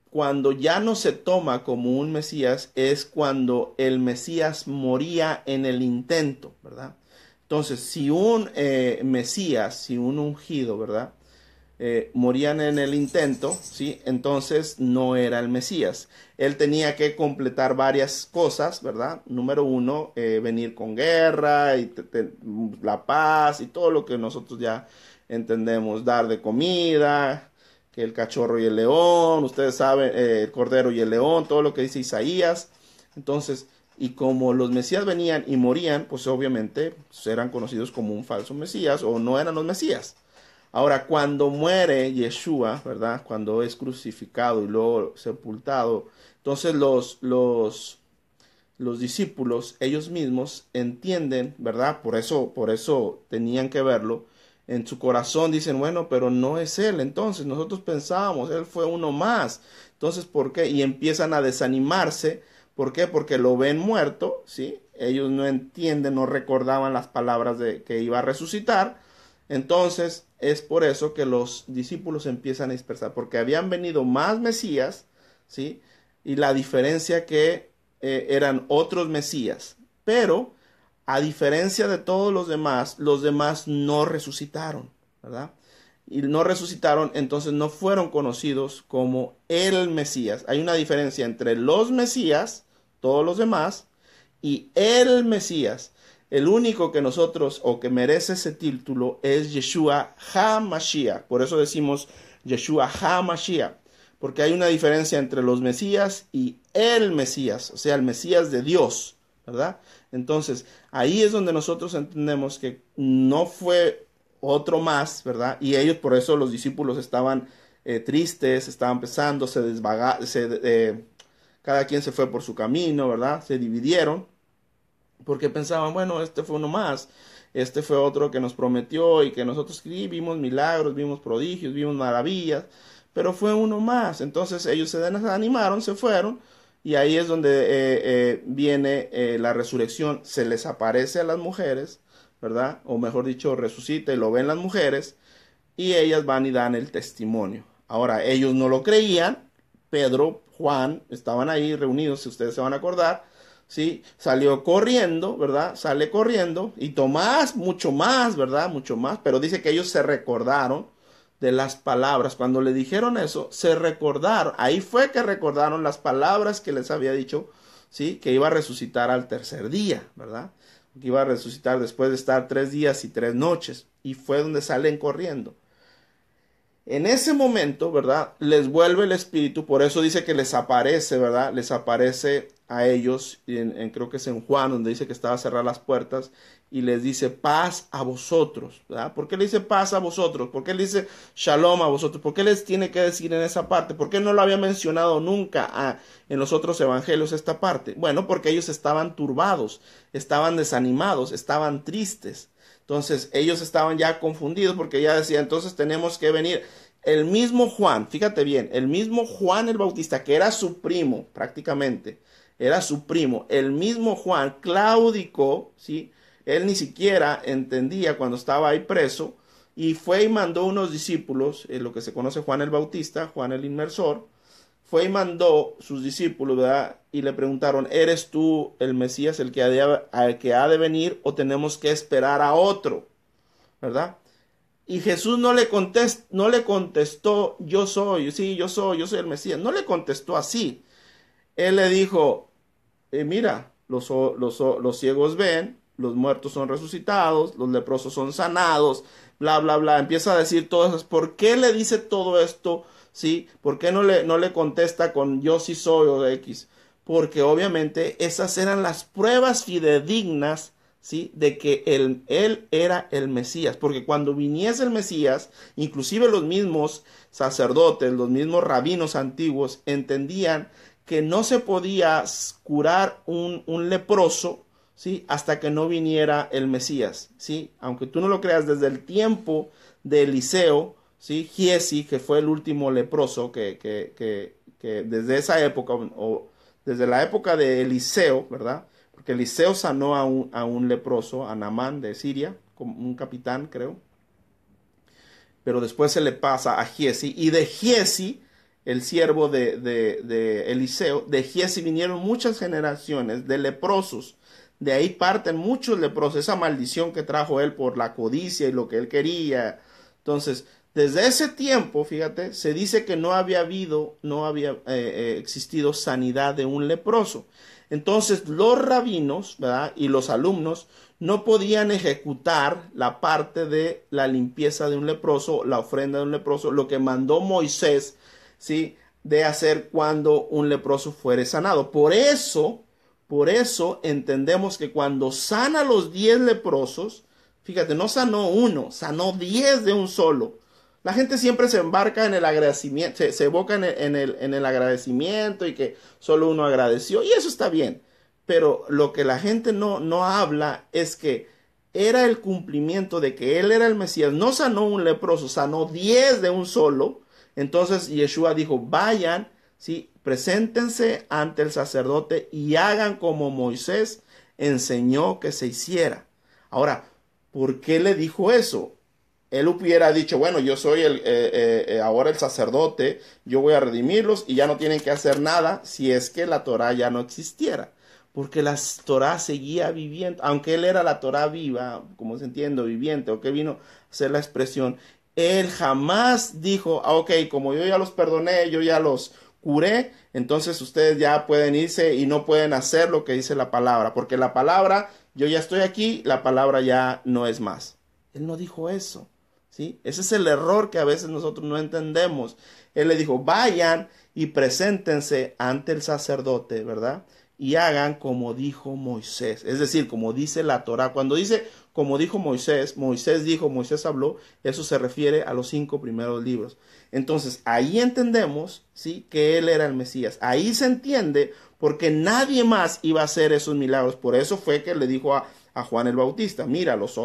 Cuando ya no se toma como un Mesías es cuando el Mesías moría en el intento, ¿verdad? Entonces, si un Mesías, si un ungido, ¿verdad? Morían en el intento, ¿sí? Entonces no era el Mesías. Él tenía que completar varias cosas, ¿verdad? Número uno, venir con guerra y la paz y todo lo que nosotros ya entendemos, dar de comida, que el cachorro y el león, ustedes saben, el cordero y el león, todo lo que dice Isaías. Entonces, y como los Mesías venían y morían, pues obviamente eran conocidos como un falso Mesías o no eran los Mesías. Ahora, cuando muere Yeshua, ¿verdad? Cuando es crucificado y luego sepultado, entonces los discípulos, ellos mismos entienden, ¿verdad? Por eso tenían que verlo. En su corazón dicen, bueno, pero no es él. Entonces, nosotros pensábamos, él fue uno más. Entonces, ¿por qué? Y empiezan a desanimarse. ¿Por qué? Porque lo ven muerto, ¿sí? Ellos no entienden, no recordaban las palabras de que iba a resucitar. Entonces es por eso que los discípulos empiezan a dispersar, porque habían venido más Mesías, ¿sí? Y la diferencia que eran otros Mesías, pero a diferencia de todos los demás no resucitaron, ¿verdad? Y no resucitaron, entonces no fueron conocidos como el Mesías. Hay una diferencia entre los Mesías, todos los demás, y el Mesías. El único que nosotros o que merece ese título es Yeshua HaMashiach. Por eso decimos Yeshua HaMashiach. Porque hay una diferencia entre los Mesías y el Mesías. O sea, el Mesías de Dios, ¿verdad? Entonces, ahí es donde nosotros entendemos que no fue otro más, ¿verdad? Y ellos, por eso los discípulos estaban tristes, estaban pensando, cada quien se fue por su camino, ¿verdad? Se dividieron. Porque pensaban, bueno, este fue uno más, este fue otro que nos prometió y que nosotros vimos milagros, vimos prodigios, vimos maravillas, pero fue uno más. Entonces ellos se desanimaron, se fueron, y ahí es donde viene la resurrección. Se les aparece a las mujeres, ¿verdad? O mejor dicho, resucita y lo ven las mujeres, y ellas van y dan el testimonio. Ahora, ellos no lo creían. Pedro, Juan, estaban ahí reunidos, si ustedes se van a acordar, ¿sí? Salió corriendo, ¿verdad? Sale corriendo. Y Tomás, mucho más, ¿verdad? Mucho más. Pero dice que ellos se recordaron de las palabras. Cuando le dijeron eso, se recordaron. Ahí fue que recordaron las palabras que les había dicho, ¿sí? Que iba a resucitar al tercer día, ¿verdad? Que iba a resucitar después de estar 3 días y 3 noches. Y fue donde salen corriendo. En ese momento, ¿verdad? Les vuelve el espíritu, por eso dice que les aparece, ¿verdad? Les aparece a ellos, creo que es en Juan, donde dice que estaba a cerrar las puertas, y les dice paz a vosotros, ¿verdad? ¿Por qué le dice paz a vosotros? ¿Por qué le dice shalom a vosotros? ¿Por qué les tiene que decir en esa parte? ¿Por qué no lo había mencionado nunca en los otros evangelios esta parte? Bueno, porque ellos estaban turbados, estaban desanimados, estaban tristes. Entonces ellos estaban ya confundidos porque ya decía, entonces tenemos que venir. El mismo Juan, fíjate bien, el mismo Juan el Bautista, que era su primo prácticamente, era su primo, el mismo Juan claudicó, ¿sí? Él ni siquiera entendía cuando estaba ahí preso y fue y mandó unos discípulos, lo que se conoce Juan el Bautista, Juan el Inmersor, fue y mandó sus discípulos, ¿verdad? Y le preguntaron, ¿eres tú el Mesías, el que ha de venir, o tenemos que esperar a otro? ¿Verdad? Y Jesús no le contestó, yo soy, sí, yo soy el Mesías. No le contestó así. Él le dijo, mira, los ciegos ven, los muertos son resucitados, los leprosos son sanados, bla, bla, bla. Empieza a decir todo eso. ¿Por qué le dice todo esto? ¿Sí? ¿Por qué no le contesta con yo sí soy o X? Porque obviamente esas eran las pruebas fidedignas, ¿sí? De que él era el Mesías. Porque cuando viniese el Mesías, inclusive los mismos sacerdotes, los mismos rabinos antiguos, entendían que no se podía curar un leproso, ¿sí? Hasta que no viniera el Mesías, ¿sí? Aunque tú no lo creas, desde el tiempo de Eliseo, ¿sí? Giesi, que fue el último leproso, que desde esa época, o desde la época de Eliseo, ¿verdad? Porque Eliseo sanó a un leproso, a Naamán de Siria, como un capitán, creo. Pero después se le pasa a Giesi, y de Giesi, el siervo de Eliseo, de Giesi vinieron muchas generaciones de leprosos. De ahí parten muchos leprosos, esa maldición que trajo él por la codicia y lo que él quería. Entonces, desde ese tiempo, fíjate, se dice que no había existido sanidad de un leproso. Entonces, los rabinos, ¿verdad? Y los alumnos no podían ejecutar la parte de la limpieza de un leproso, la ofrenda de un leproso, lo que mandó Moisés, ¿sí? De hacer cuando un leproso fuere sanado. Por eso entendemos que cuando sana a los 10 leprosos, fíjate, no sanó uno, sanó 10 de un solo. La gente siempre se embarca en el agradecimiento, se evoca en el agradecimiento y que solo uno agradeció, y eso está bien. Pero lo que la gente no habla es que era el cumplimiento de que él era el Mesías. No sanó un leproso, sanó 10 de un solo. Entonces Yeshua dijo, vayan, ¿sí? Preséntense ante el sacerdote y hagan como Moisés enseñó que se hiciera. Ahora, ¿por qué le dijo eso? Él hubiera dicho, bueno, yo soy ahora el sacerdote, yo voy a redimirlos y ya no tienen que hacer nada si es que la Torá ya no existiera. Porque la Torá seguía viviendo, aunque él era la Torá viva, como se entiende, viviente, o que vino a hacer la expresión, él jamás dijo, ok, como yo ya los perdoné, yo ya los curé, entonces ustedes ya pueden irse y no pueden hacer lo que dice la palabra, porque la palabra, yo ya estoy aquí, la palabra ya no es más. Él no dijo eso, ¿sí? Ese es el error que a veces nosotros no entendemos. Él le dijo, vayan y preséntense ante el sacerdote, ¿verdad? Y hagan como dijo Moisés, es decir, como dice la Torá. Cuando dice como dijo Moisés, Moisés dijo, Moisés habló, eso se refiere a los 5 primeros libros. Entonces, ahí entendemos, ¿sí? Que él era el Mesías. Ahí se entiende porque nadie más iba a hacer esos milagros. Por eso fue que le dijo a Juan el Bautista, mira, los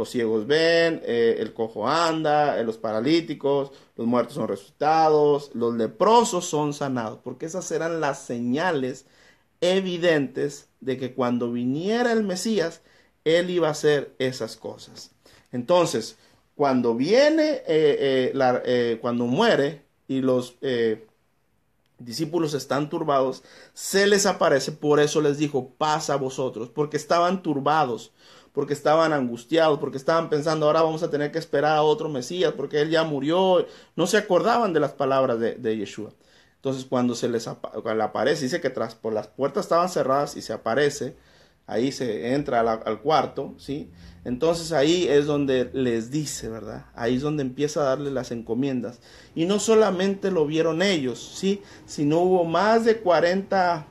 ciegos ven, el cojo anda, los paralíticos, los muertos son resucitados, los leprosos son sanados, porque esas eran las señales evidentes de que cuando viniera el Mesías, él iba a hacer esas cosas. Entonces, cuando viene, cuando muere y discípulos están turbados, se les aparece, por eso les dijo, paz a vosotros, porque estaban turbados, porque estaban angustiados, porque estaban pensando, ahora vamos a tener que esperar a otro Mesías, porque él ya murió, no se acordaban de las palabras de Yeshua. Entonces cuando cuando aparece, dice que por las puertas estaban cerradas y se aparece, ahí se entra al cuarto, ¿sí? Entonces ahí es donde les dice, ¿verdad? Ahí es donde empieza a darle las encomiendas. Y no solamente lo vieron ellos, ¿sí? Sino hubo más de 40,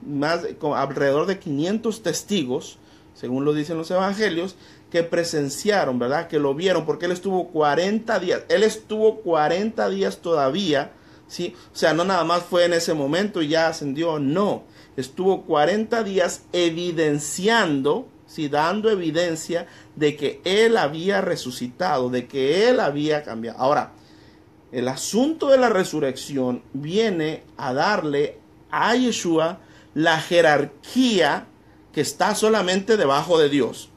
alrededor de 500 testigos, según lo dicen los evangelios, que presenciaron, ¿verdad? Que lo vieron, porque él estuvo 40 días. Él estuvo 40 días todavía, ¿sí? O sea, no nada más fue en ese momento y ya ascendió, no. Estuvo 40 días evidenciando, ¿sí? Dando evidencia de que él había resucitado, de que él había cambiado. Ahora, el asunto de la resurrección viene a darle a Yeshua la jerarquía que está solamente debajo de Dios,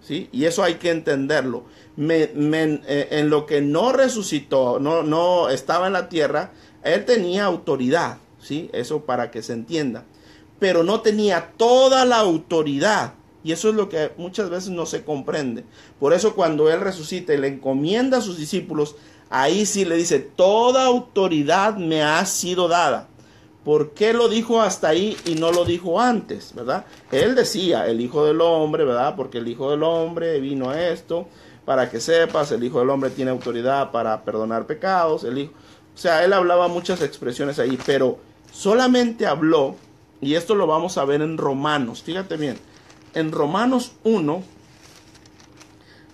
¿sí? Y eso hay que entenderlo. En lo que no resucitó, no estaba en la tierra, él tenía autoridad, ¿sí? Eso para que se entienda. Pero no tenía toda la autoridad. Y eso es lo que muchas veces no se comprende. Por eso cuando él resucita y le encomienda a sus discípulos, ahí sí le dice, toda autoridad me ha sido dada. ¿Por qué lo dijo hasta ahí y no lo dijo antes, verdad? Él decía, el Hijo del Hombre, ¿verdad? Porque el Hijo del Hombre vino a esto, para que sepas, el Hijo del Hombre tiene autoridad para perdonar pecados. O sea, él hablaba muchas expresiones ahí, pero solamente habló, y esto lo vamos a ver en Romanos, fíjate bien. En Romanos 1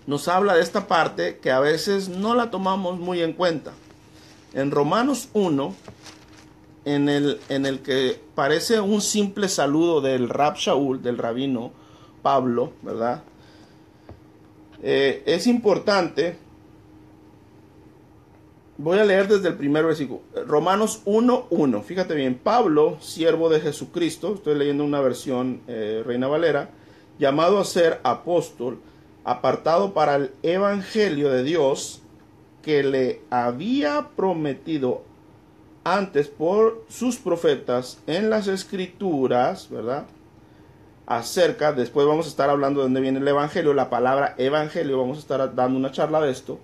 nos habla de esta parte que a veces no la tomamos muy en cuenta. En Romanos 1, en el que parece un simple saludo del Rab Shaul, del rabino Pablo, ¿verdad? Es importante. Voy a leer desde el primer versículo. Romanos 1:1. Fíjate bien. Pablo, siervo de Jesucristo, estoy leyendo una versión Reina Valera, llamado a ser apóstol, apartado para el evangelio de Dios, que le había prometido antes por sus profetas en las escrituras, ¿verdad? Después vamos a estar hablando de dónde viene el evangelio, la palabra evangelio, vamos a estar dando una charla de esto,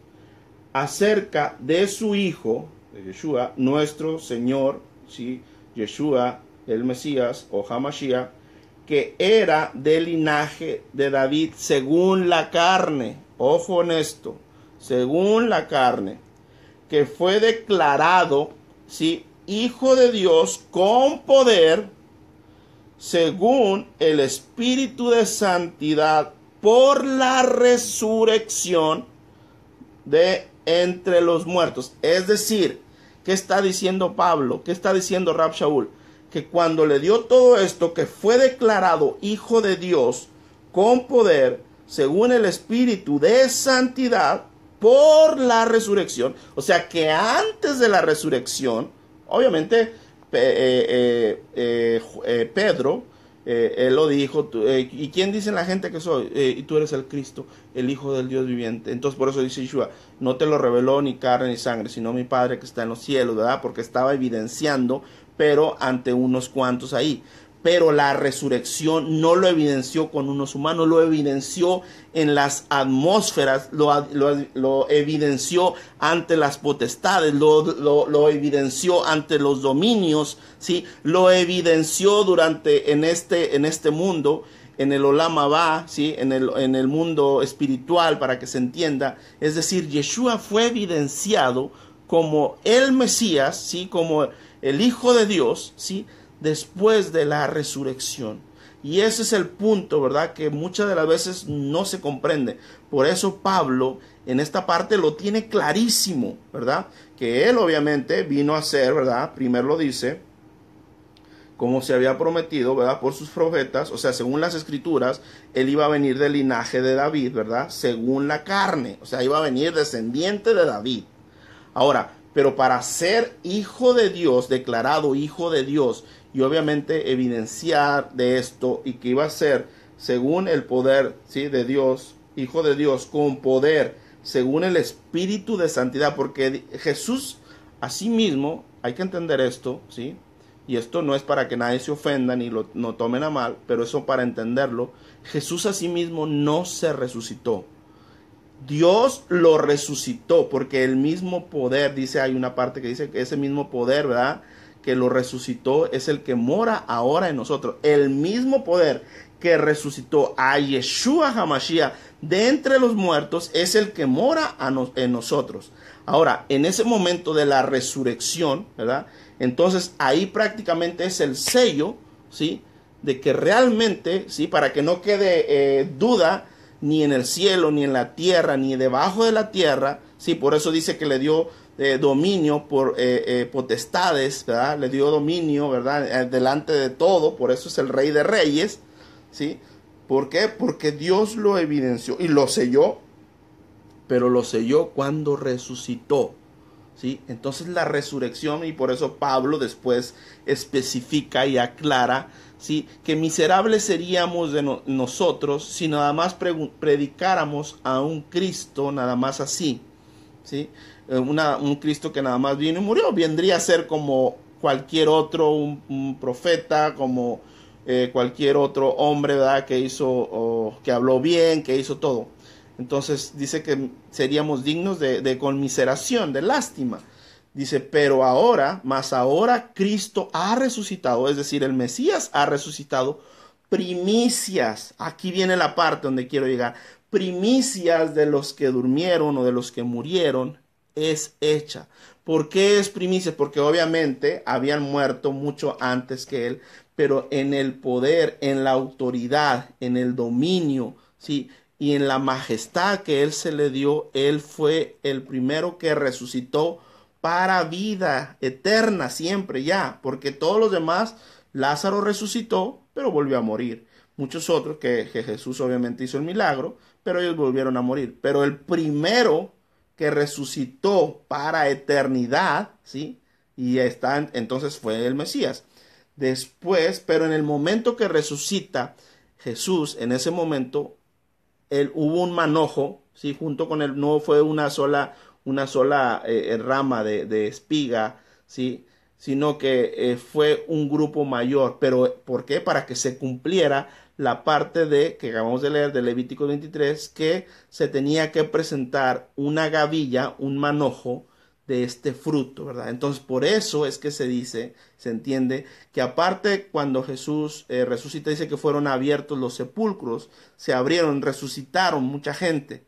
acerca de su Hijo, de Yeshua, nuestro Señor, ¿sí? Yeshua, el Mesías o Hamashiach, que era del linaje de David según la carne. Ojo en esto, según la carne, que fue declarado, ¿sí? Hijo de Dios con poder, según el Espíritu de Santidad, por la resurrección de entre los muertos. Es decir, ¿qué está diciendo Pablo? ¿Qué está diciendo Rab Shaul? Que cuando le dio todo esto, que fue declarado Hijo de Dios con poder, según el Espíritu de Santidad, por la resurrección. O sea que antes de la resurrección, obviamente Pedro, él lo dijo, ¿y quién dice la gente que soy? Y tú eres el Cristo, el Hijo del Dios viviente. Entonces por eso dice Yeshua, no te lo reveló ni carne ni sangre, sino mi Padre que está en los cielos, ¿verdad? Porque estaba evidenciando, pero ante unos cuantos ahí. Pero la resurrección no lo evidenció con unos humanos, lo evidenció en las atmósferas, lo evidenció ante las potestades, lo evidenció ante los dominios, ¿sí? Lo evidenció en este mundo, en el Olam Abba, ¿sí? en el mundo espiritual, para que se entienda. Es decir, Yeshua fue evidenciado como el Mesías, ¿sí? Como el Hijo de Dios, ¿sí? Después de la resurrección. Y ese es el punto, ¿verdad? Que muchas de las veces no se comprende. Por eso Pablo en esta parte lo tiene clarísimo, ¿verdad? Que él obviamente vino a ser, ¿verdad? Primero lo dice, como se había prometido, ¿verdad? Por sus profetas, o sea, según las escrituras, él iba a venir del linaje de David, ¿verdad? Según la carne, o sea, iba a venir descendiente de David. Ahora, pero para ser hijo de Dios, declarado hijo de Dios, y obviamente evidenciar de esto, y que iba a ser según el poder, ¿sí? de Dios, hijo de Dios, con poder, según el Espíritu de Santidad, porque Jesús, asimismo, hay que entender esto, ¿sí? y esto no es para que nadie se ofenda ni no tomen a mal, pero eso para entenderlo, Jesús a sí mismo no se resucitó. Dios lo resucitó porque el mismo poder, dice, hay una parte que dice que ese mismo poder, ¿verdad?, que lo resucitó es el que mora ahora en nosotros. El mismo poder que resucitó a Yeshua HaMashiach de entre los muertos es el que mora en nosotros. Ahora, en ese momento de la resurrección, ¿verdad?, entonces ahí prácticamente es el sello, ¿sí?, de que realmente, ¿sí?, para que no quede duda, ni en el cielo, ni en la tierra, ni debajo de la tierra, ¿sí? Por eso dice que le dio dominio por potestades, ¿verdad? Le dio dominio, ¿verdad?, delante de todo, por eso es el Rey de Reyes, ¿sí? ¿Por qué? Porque Dios lo evidenció y lo selló, pero lo selló cuando resucitó, ¿sí? Entonces la resurrección, y por eso Pablo después especifica y aclara, ¿sí?, que miserables seríamos de nosotros si nada más predicáramos a un Cristo nada más así, ¿sí? Un Cristo que nada más vino y murió. Vendría a ser como cualquier otro, un profeta, como cualquier otro hombre, ¿verdad?, que hizo, que habló bien, que hizo todo. Entonces dice que seríamos dignos de conmiseración, de lástima. Dice, pero ahora, más ahora Cristo ha resucitado, es decir, el Mesías ha resucitado, primicias, aquí viene la parte donde quiero llegar, primicias de los que durmieron o de los que murieron es hecha. ¿Por qué es primicias? Porque obviamente habían muerto mucho antes que él, pero en el poder, en la autoridad, en el dominio, ¿sí?, y en la majestad que él se le dio, él fue el primero que resucitó para vida eterna siempre ya, porque todos los demás, Lázaro resucitó, pero volvió a morir. Muchos otros que Jesús obviamente hizo el milagro, pero ellos volvieron a morir. Pero el primero que resucitó para eternidad, ¿sí?, y está, entonces fue el Mesías. Después, pero en el momento que resucita Jesús, en ese momento, hubo un manojo, ¿sí?, junto con él, no fue una sola rama de espiga, ¿sí?, sino que fue un grupo mayor. Pero ¿por qué? Para que se cumpliera la parte que acabamos de leer de Levítico 23, que se tenía que presentar una gavilla, un manojo de este fruto, ¿verdad? Entonces por eso es que se entiende que aparte cuando Jesús resucita, dice que fueron abiertos los sepulcros, se abrieron, resucitaron mucha gente,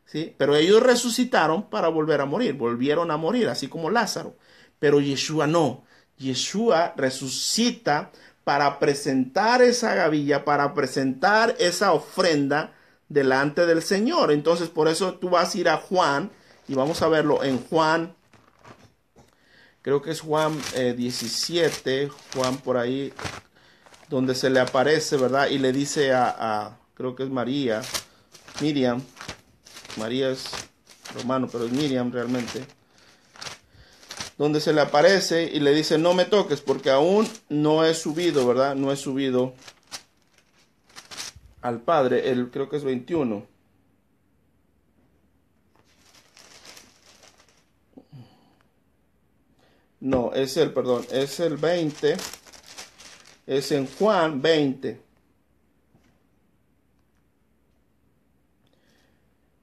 ¿sí? Pero ellos resucitaron para volver a morir, volvieron a morir, así como Lázaro. Pero Yeshua no. Yeshua resucita para presentar esa gavilla, para presentar esa ofrenda delante del Señor. Entonces, por eso tú vas a ir a Juan, y vamos a verlo en Juan, creo que es Juan 17, Juan por ahí, donde se le aparece, ¿verdad? Y le dice creo que es Miriam, María es romano, pero es Miriam realmente, donde se le aparece y le dice, no me toques porque aún no he subido, ¿verdad? No he subido al Padre. Creo que es 21. No, es el 20. Es en Juan 20.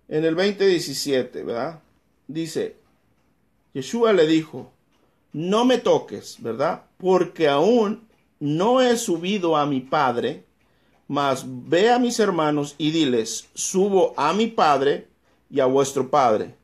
En el 20:17, ¿verdad? Dice, Yeshua le dijo, no me toques, ¿verdad? Porque aún no he subido a mi Padre, mas ve a mis hermanos y diles, subo a mi Padre y a vuestro Padre.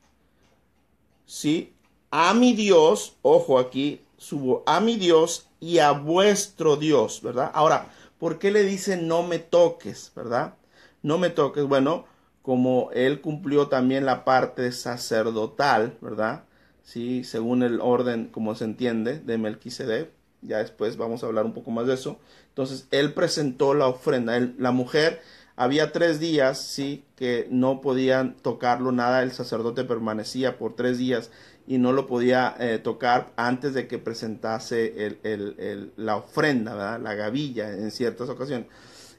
¿Sí? A mi Dios, ojo aquí, subo a mi Dios y a vuestro Dios, ¿verdad? Ahora, ¿por qué le dice no me toques, ¿verdad? No me toques, bueno, como él cumplió también la parte sacerdotal, ¿verdad? Sí, según el orden, como se entiende, de Melquisedec. Ya después vamos a hablar un poco más de eso. Entonces, él presentó la ofrenda. La mujer, había 3 días, sí, que no podían tocarlo nada. El sacerdote permanecía por 3 días y no lo podía tocar antes de que presentase la ofrenda, ¿verdad? La gavilla en ciertas ocasiones.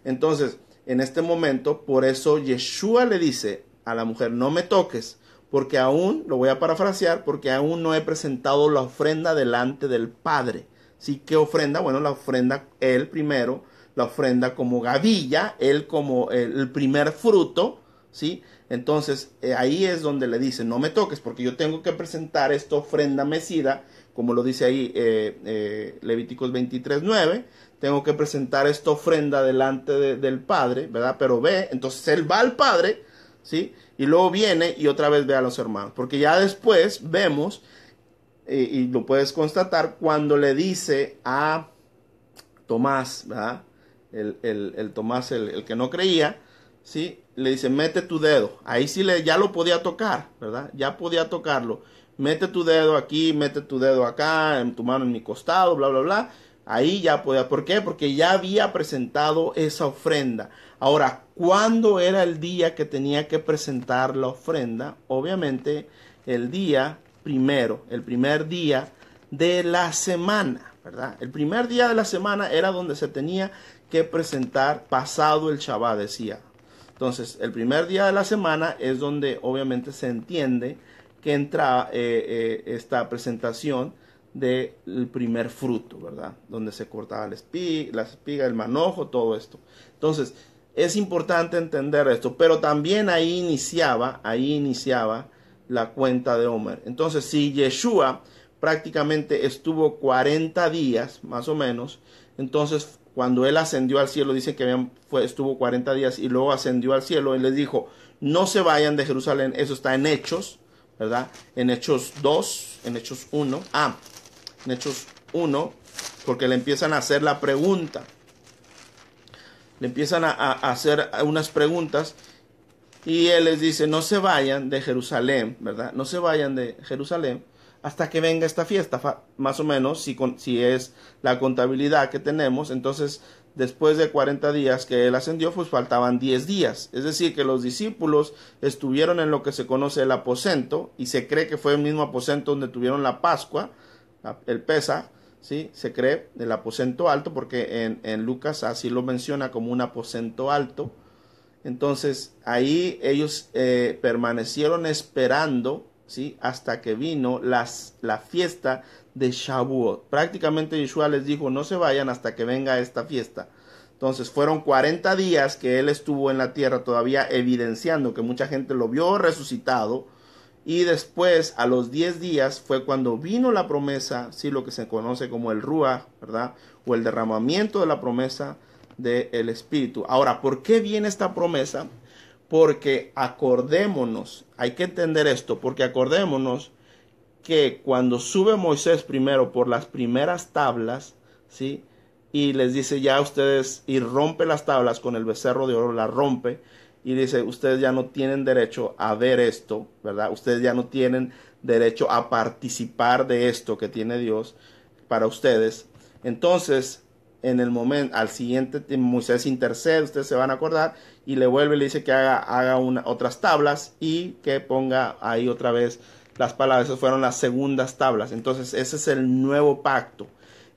Entonces, en este momento, por eso Yeshua le dice a la mujer, no me toques, porque aún, lo voy a parafrasear, porque aún no he presentado la ofrenda delante del Padre, ¿sí? ¿Qué ofrenda? Bueno, la ofrenda, él primero, la ofrenda como gavilla, él como el primer fruto, ¿sí? Entonces, ahí es donde le dice, no me toques, porque yo tengo que presentar esta ofrenda mecida, como lo dice ahí Levíticos 23:9, tengo que presentar esta ofrenda delante del Padre, ¿verdad? Pero ve, entonces él va al Padre, ¿sí? Y luego viene y otra vez ve a los hermanos, porque ya después vemos, y lo puedes constatar, cuando le dice a Tomás, ¿verdad? El Tomás, el que no creía, ¿sí? Le dice, mete tu dedo. Ahí sí ya lo podía tocar, ¿verdad? Ya podía tocarlo. Mete tu dedo aquí, mete tu dedo acá, en tu mano en mi costado, bla, bla, bla. Ahí ya podía. ¿Por qué? Porque ya había presentado esa ofrenda. Ahora, ¿cuándo era el día que tenía que presentar la ofrenda? Obviamente, el día primero, el primer día de la semana, ¿verdad? El primer día de la semana era donde se tenía que presentar pasado el Shabbat, decía. Entonces, el primer día de la semana es donde obviamente se entiende que entra esta presentación del primer fruto, ¿verdad? Donde se cortaba la espiga, el manojo, todo esto. Entonces, es importante entender esto, pero también ahí iniciaba la cuenta de Omer. Entonces, si Yeshua prácticamente estuvo 40 días, más o menos, entonces cuando él ascendió al cielo, dice que estuvo 40 días y luego ascendió al cielo, él les dijo, no se vayan de Jerusalén, eso está en Hechos, ¿verdad? En Hechos 2, en Hechos 1, en Hechos 1, porque le empiezan a hacer la pregunta, le empiezan a hacer unas preguntas y él les dice, no se vayan de Jerusalén, ¿verdad? No se vayan de Jerusalén hasta que venga esta fiesta, más o menos, si es la contabilidad que tenemos. Entonces, después de 40 días que él ascendió, pues faltaban 10 días. Es decir, que los discípulos estuvieron en lo que se conoce el aposento, y se cree que fue el mismo aposento donde tuvieron la Pascua, el Pesaj, ¿sí? Se cree, el aposento alto, porque en Lucas así lo menciona como un aposento alto. Entonces, ahí ellos permanecieron esperando, ¿sí? Hasta que vino la fiesta de Shavuot. Prácticamente Yeshua les dijo, no se vayan hasta que venga esta fiesta. Entonces fueron 40 días que él estuvo en la tierra, todavía evidenciando que mucha gente lo vio resucitado. Y después, a los 10 días, fue cuando vino la promesa, ¿sí? Lo que se conoce como el Ruach, ¿verdad? O el derramamiento de la promesa del Espíritu. Ahora, ¿por qué viene esta promesa? Porque acordémonos, hay que entender esto, porque acordémonos que cuando sube Moisés primero por las primeras tablas, ¿sí? Y les dice ya ustedes, y rompe las tablas con el becerro de oro, la rompe, y dice, ustedes ya no tienen derecho a ver esto, ¿verdad? Ustedes ya no tienen derecho a participar de esto que tiene Dios para ustedes. Entonces, en el momento, al siguiente, Moisés intercede, ustedes se van a acordar, y le vuelve y le dice que haga otras tablas y que ponga ahí otra vez las palabras. Esas fueron las segundas tablas. Entonces, ese es el nuevo pacto.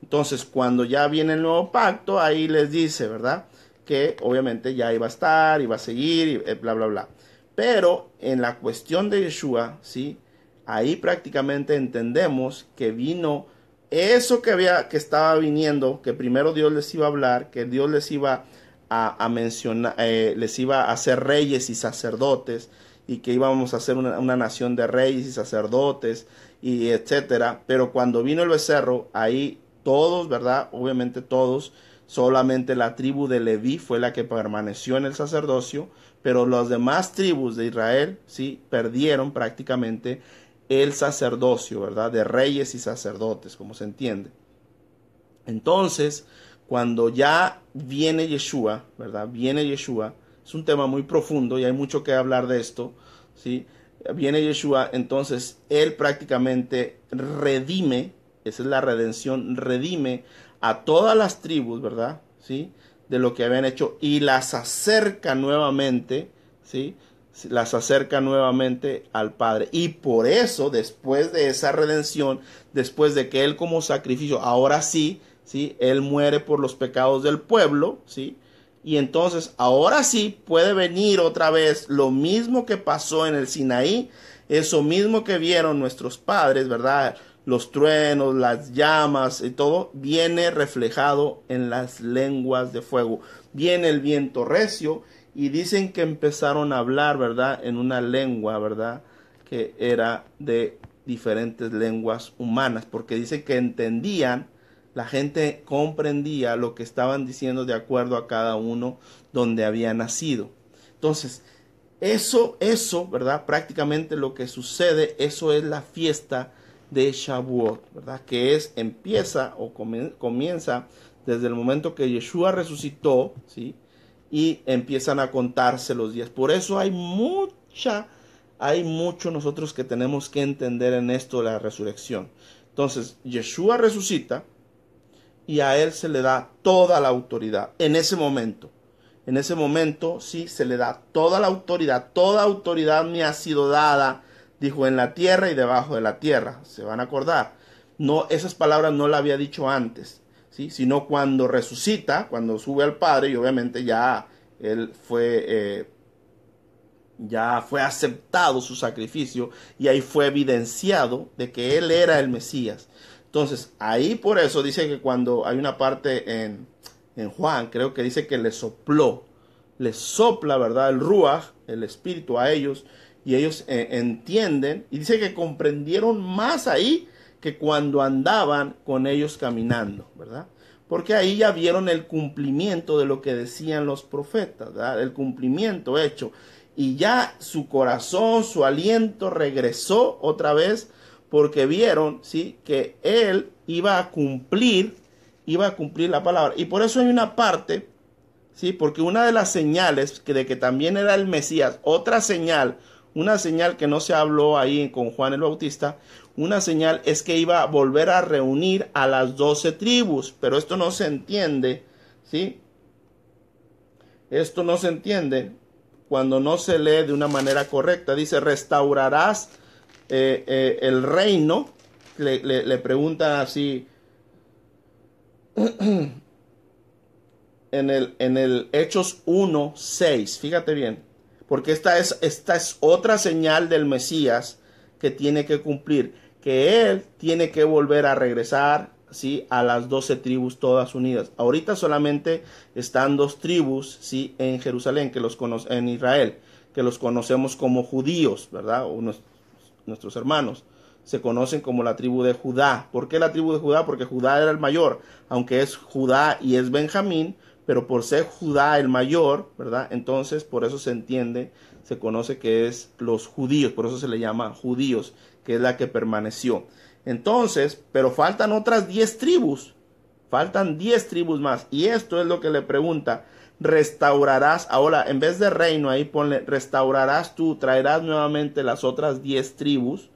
Entonces, cuando ya viene el nuevo pacto, ahí les dice, ¿verdad? Que obviamente ya iba a estar, iba a seguir, y bla, bla, bla. Pero en la cuestión de Yeshua, ¿sí? Ahí prácticamente entendemos que vino eso que estaba viniendo, que primero Dios les iba a hablar, que Dios les iba a mencionar, les iba a hacer reyes y sacerdotes, y que íbamos a hacer una nación de reyes y sacerdotes, y etcétera. Pero cuando vino el becerro, ahí todos, ¿verdad? Obviamente todos, solamente la tribu de Leví fue la que permaneció en el sacerdocio, pero las demás tribus de Israel, sí, perdieron prácticamente el sacerdocio, ¿verdad? De reyes y sacerdotes, como se entiende. Entonces, cuando ya viene Yeshua, ¿verdad? Viene Yeshua, es un tema muy profundo y hay mucho que hablar de esto, ¿sí? Viene Yeshua, entonces él prácticamente redime, esa es la redención, redime a todas las tribus, ¿verdad? ¿Sí? De lo que habían hecho, y las acerca nuevamente, ¿sí? Las acerca nuevamente al Padre. Y por eso, después de esa redención, después de que él como sacrificio, ahora sí, ¿sí? Él muere por los pecados del pueblo, ¿sí? Y entonces, ahora sí puede venir otra vez lo mismo que pasó en el Sinaí, eso mismo que vieron nuestros padres, ¿verdad? los truenos, las llamas y todo, viene reflejado en las lenguas de fuego. Viene el viento recio y dicen que empezaron a hablar, ¿verdad? En una lengua, ¿verdad? Que era de diferentes lenguas humanas, porque dice que entendían, la gente comprendía lo que estaban diciendo de acuerdo a cada uno donde había nacido. Entonces, eso, ¿verdad? Prácticamente lo que sucede, eso es la fiesta de Shavuot, ¿verdad? Que empieza o comienza desde el momento que Yeshua resucitó, ¿sí? Y empiezan a contarse los días. Por eso hay mucho nosotros que tenemos que entender en esto de la resurrección. Entonces, Yeshua resucita y a él se le da toda la autoridad en ese momento. En ese momento, sí, se le da toda la autoridad. Toda autoridad me ha sido dada, dijo, en la tierra y debajo de la tierra. Se van a acordar. No, esas palabras no las había dicho antes, ¿sí? Sino cuando resucita, cuando sube al Padre, y obviamente ya él ya fue aceptado su sacrificio, y ahí fue evidenciado de que él era el Mesías. Entonces, ahí por eso dice que cuando hay una parte en Juan, creo que dice que le sopla, ¿verdad? El Ruach, el Espíritu a ellos, y ellos entienden, y dice que comprendieron más ahí que cuando andaban con ellos caminando, ¿verdad? Porque ahí ya vieron el cumplimiento de lo que decían los profetas, ¿verdad? El cumplimiento hecho, y ya su corazón, su aliento regresó otra vez, porque vieron, ¿sí?, que él iba a cumplir la palabra. Y por eso hay una parte, ¿sí?, porque una de las señales de que también era el Mesías, otra señal, una señal que no se habló ahí con Juan el Bautista, una señal es que iba a volver a reunir a las 12 tribus, pero esto no se entiende, ¿sí? Esto no se entiende cuando no se lee de una manera correcta. Dice, restaurarás el reino. Le preguntan así en el Hechos 1:6, fíjate bien, porque esta es otra señal del Mesías que tiene que cumplir, que él tiene que volver a regresar, ¿sí?, a las 12 tribus todas unidas. Ahorita solamente están 2 tribus, ¿sí?, en Jerusalén, en Israel, que los conocemos como judíos, ¿verdad? O nuestros hermanos se conocen como la tribu de Judá. ¿Por qué la tribu de Judá? Porque Judá era el mayor, aunque es Judá y es Benjamín, pero por ser Judá el mayor, ¿verdad? Entonces por eso se entiende, se conoce que es los judíos, por eso se le llama judíos, que es la que permaneció. Entonces, pero faltan otras 10 tribus, faltan 10 tribus más, y esto es lo que le pregunta, restaurarás, ahora en vez de reino ahí ponle, restaurarás tú, traerás nuevamente las otras 10 tribus,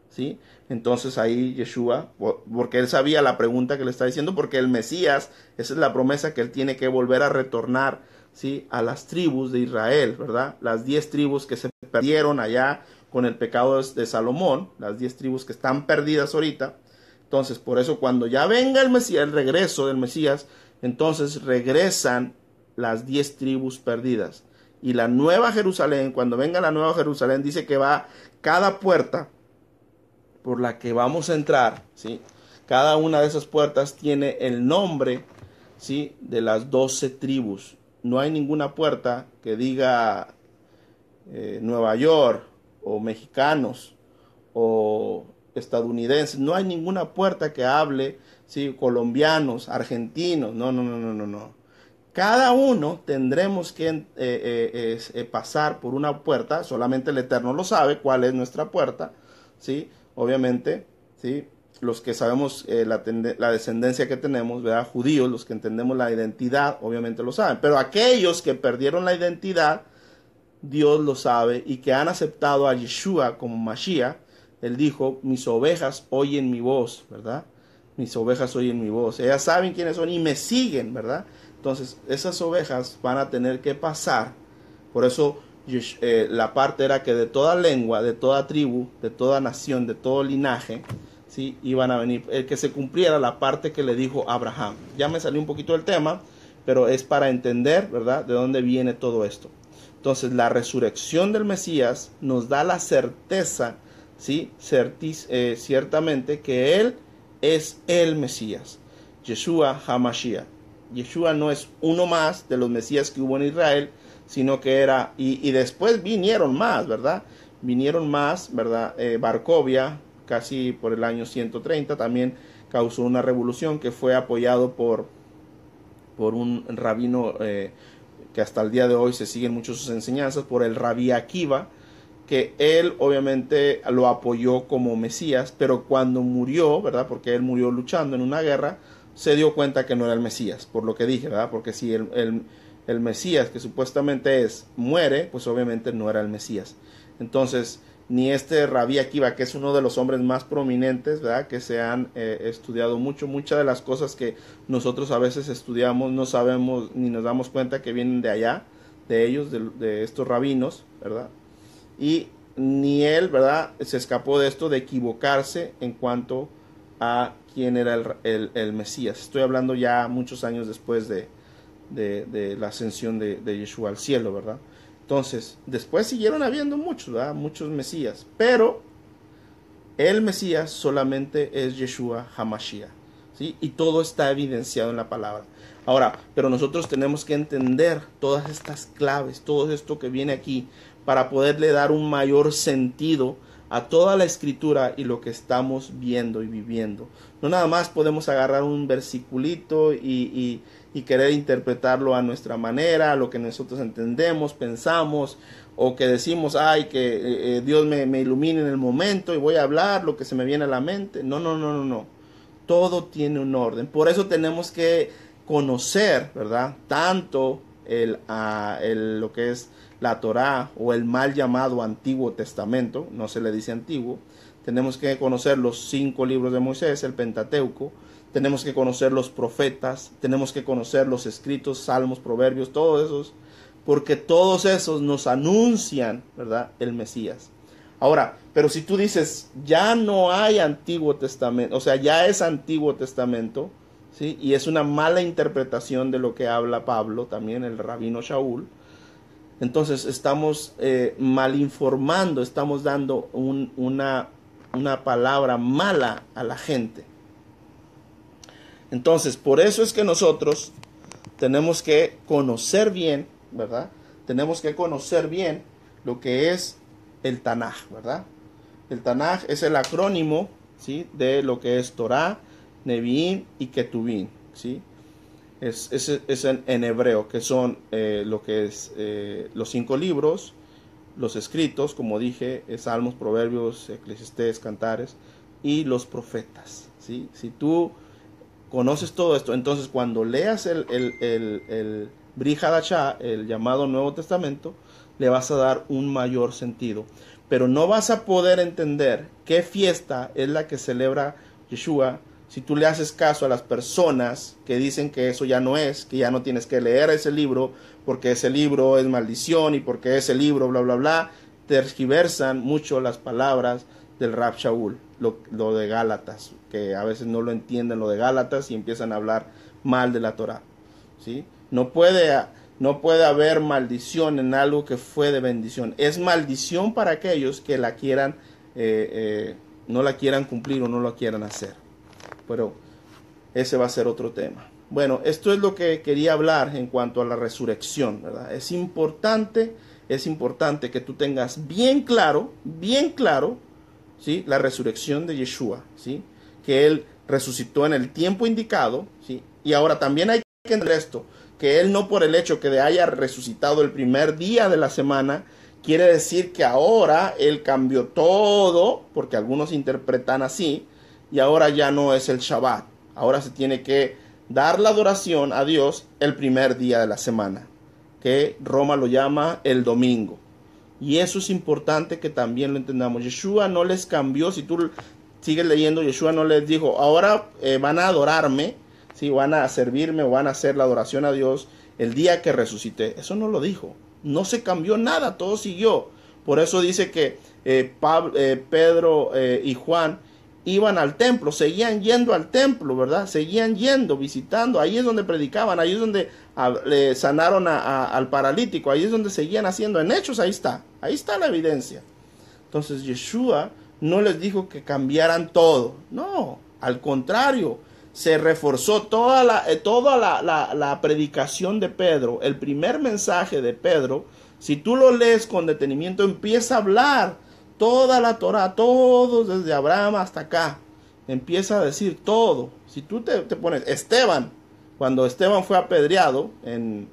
¿sí? Entonces ahí Yeshua, porque él sabía la pregunta que le está diciendo, porque el Mesías, esa es la promesa que él tiene que volver a retornar, ¿sí?, a las tribus de Israel, ¿verdad? Las 10 tribus que se perdieron allá con el pecado de Salomón, las 10 tribus que están perdidas ahorita. Entonces, por eso cuando ya venga el Mesías, el regreso del Mesías, entonces regresan las 10 tribus perdidas. Y la nueva Jerusalén, cuando venga la nueva Jerusalén, dice que va cada puerta por la que vamos a entrar, ¿sí? Cada una de esas puertas tiene el nombre, ¿sí?, de las 12 tribus. No hay ninguna puerta que diga Nueva York o mexicanos o estadounidenses. No hay ninguna puerta que hable, ¿sí?, colombianos, argentinos. No. Cada uno tendremos que pasar por una puerta. Solamente el Eterno lo sabe cuál es nuestra puerta, ¿sí? Obviamente, ¿sí?, los que sabemos la descendencia que tenemos, ¿verdad?, judíos, los que entendemos la identidad, obviamente lo saben. Pero aquellos que perdieron la identidad, Dios lo sabe, y que han aceptado a Yeshua como Mashiach, él dijo, mis ovejas oyen mi voz, ¿verdad? Mis ovejas oyen mi voz. Ellas saben quiénes son y me siguen, ¿verdad? Entonces, esas ovejas van a tener que pasar. Por eso la parte era que de toda lengua, de toda tribu, de toda nación, de todo linaje, ¿sí?, iban a venir, el que se cumpliera la parte que le dijo Abraham. Ya me salió un poquito del tema, pero es para entender, ¿verdad?, de dónde viene todo esto. Entonces, la resurrección del Mesías nos da la certeza ¿sí? Ciertamente que Él es el Mesías, Yeshua HaMashiach. Yeshua no es uno más de los Mesías que hubo en Israel, sino que era, y después vinieron más, ¿verdad? Vinieron más, ¿verdad? Bar Kokhba, casi por el año 130, también causó una revolución que fue apoyado por un rabino que hasta el día de hoy se siguen mucho sus enseñanzas, por el Rabí Akiva, que él obviamente lo apoyó como Mesías, pero cuando murió, ¿verdad? Porque él murió luchando en una guerra, se dio cuenta que no era el Mesías, por lo que dije, ¿verdad? Porque si el Mesías, que supuestamente muere, pues obviamente no era el Mesías. Entonces, ni este Rabí Akiva, que es uno de los hombres más prominentes, ¿verdad? Que se han estudiado mucho, muchas de las cosas que nosotros a veces estudiamos no sabemos ni nos damos cuenta que vienen de allá, de ellos, de estos rabinos, ¿verdad? Y ni él, ¿verdad? Se escapó de esto, de equivocarse en cuanto a quién era el Mesías. Estoy hablando ya muchos años después de la ascensión de Yeshua al cielo, ¿verdad? Entonces, después siguieron habiendo muchos, ¿verdad? Muchos Mesías, pero el Mesías solamente es Yeshua HaMashiach, ¿sí? Y todo está evidenciado en la palabra. Ahora, pero nosotros tenemos que entender todas estas claves, todo esto que viene aquí, para poderle dar un mayor sentido a toda la escritura y lo que estamos viendo y viviendo. No nada más podemos agarrar un versiculito y querer interpretarlo a nuestra manera, a lo que nosotros entendemos, pensamos, o que decimos, ay, que Dios me ilumine en el momento y voy a hablar lo que se me viene a la mente. No. Todo tiene un orden. Por eso tenemos que conocer, ¿verdad? Tanto lo que es la Torá o el mal llamado Antiguo Testamento, no se le dice antiguo. Tenemos que conocer los 5 libros de Moisés, el Pentateuco. Tenemos que conocer los profetas, tenemos que conocer los escritos, salmos, proverbios, todos esos, porque todos esos nos anuncian, ¿verdad?, el Mesías. Ahora, pero si tú dices, ya no hay Antiguo Testamento, o sea, ya es Antiguo Testamento, ¿sí? Y es una mala interpretación de lo que habla Pablo, también el rabino Shaul, entonces estamos mal informando, estamos dando una palabra mala a la gente. Entonces, por eso es que nosotros tenemos que conocer bien, ¿verdad? Tenemos que conocer bien lo que es el Tanaj, ¿verdad? El Tanaj es el acrónimo, ¿sí?, de lo que es Torah, Nevi'im y Ketuvim, ¿sí? Es en hebreo, que son lo que es los 5 libros, los escritos, como dije, Salmos, Proverbios, Eclesiastés, Cantares, y los profetas, ¿sí? Si tú conoces todo esto, entonces cuando leas el Brit Hadashah, el llamado Nuevo Testamento, le vas a dar un mayor sentido. Pero no vas a poder entender qué fiesta es la que celebra Yeshua si tú le haces caso a las personas que dicen que eso ya no es, que ya no tienes que leer ese libro porque ese libro es maldición y porque ese libro bla bla bla. Tergiversan mucho las palabras del Rab Shaul, lo de Gálatas, que a veces no lo entienden lo de Gálatas y empiezan a hablar mal de la Torá, ¿sí? No puede haber maldición en algo que fue de bendición. Es maldición para aquellos que la quieran, no la quieran cumplir o no lo quieran hacer. Pero ese va a ser otro tema. Bueno, esto es lo que quería hablar en cuanto a la resurrección, ¿verdad? Es importante que tú tengas bien claro, ¿sí?, la resurrección de Yeshua, ¿sí?, que Él resucitó en el tiempo indicado, ¿sí? Y ahora también hay que entender esto, que Él no por el hecho que haya resucitado el primer día de la semana, quiere decir que ahora Él cambió todo, porque algunos interpretan así, y ahora ya no es el Shabbat. Ahora se tiene que dar la adoración a Dios el primer día de la semana, que Roma lo llama el domingo. Y eso es importante que también lo entendamos. Yeshua no les cambió, si tú sigues leyendo, Yeshua no les dijo, ahora van a adorarme, ¿sí?, van a servirme o van a hacer la adoración a Dios el día que resucité. Eso no lo dijo. No se cambió nada, todo siguió. Por eso dice que Pedro y Juan iban al templo, seguían yendo al templo, ¿verdad? Seguían yendo, visitando. Ahí es donde predicaban, ahí es donde le sanaron al paralítico, ahí es donde seguían haciendo. En Hechos, ahí está la evidencia. Entonces Yeshua no les dijo que cambiaran todo. No, al contrario, se reforzó toda la predicación de Pedro. El primer mensaje de Pedro, si tú lo lees con detenimiento, empieza a hablar toda la Torah, todo desde Abraham hasta acá. Empieza a decir todo. Si tú te pones Esteban, cuando Esteban fue apedreado en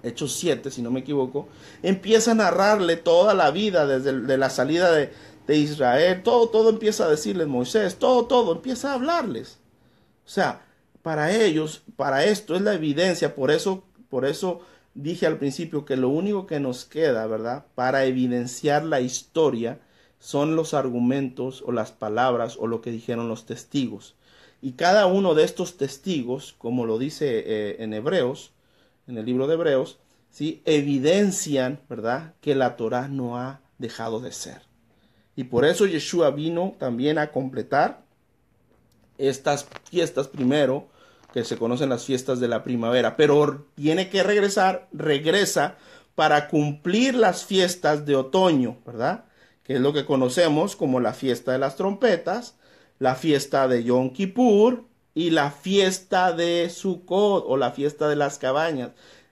Hechos 7, si no me equivoco, empieza a narrarle toda la vida desde de la salida de Israel, todo empieza a decirles Moisés, todo empieza a hablarles. O sea, para ellos, para esto es la evidencia, por eso dije al principio que lo único que nos queda, ¿verdad?, para evidenciar la historia son los argumentos o las palabras o lo que dijeron los testigos. Y cada uno de estos testigos, como lo dice en Hebreos, en el libro de Hebreos, ¿sí?, evidencian, ¿verdad?, que la Torah no ha dejado de ser. Y por eso Yeshua vino también a completar estas fiestas primero, que se conocen las fiestas de la primavera, pero tiene que regresa para cumplir las fiestas de otoño, ¿verdad?, que es lo que conocemos como la fiesta de las trompetas, la fiesta de Yom Kippur y la fiesta de Sukkot o la fiesta de las cabañas.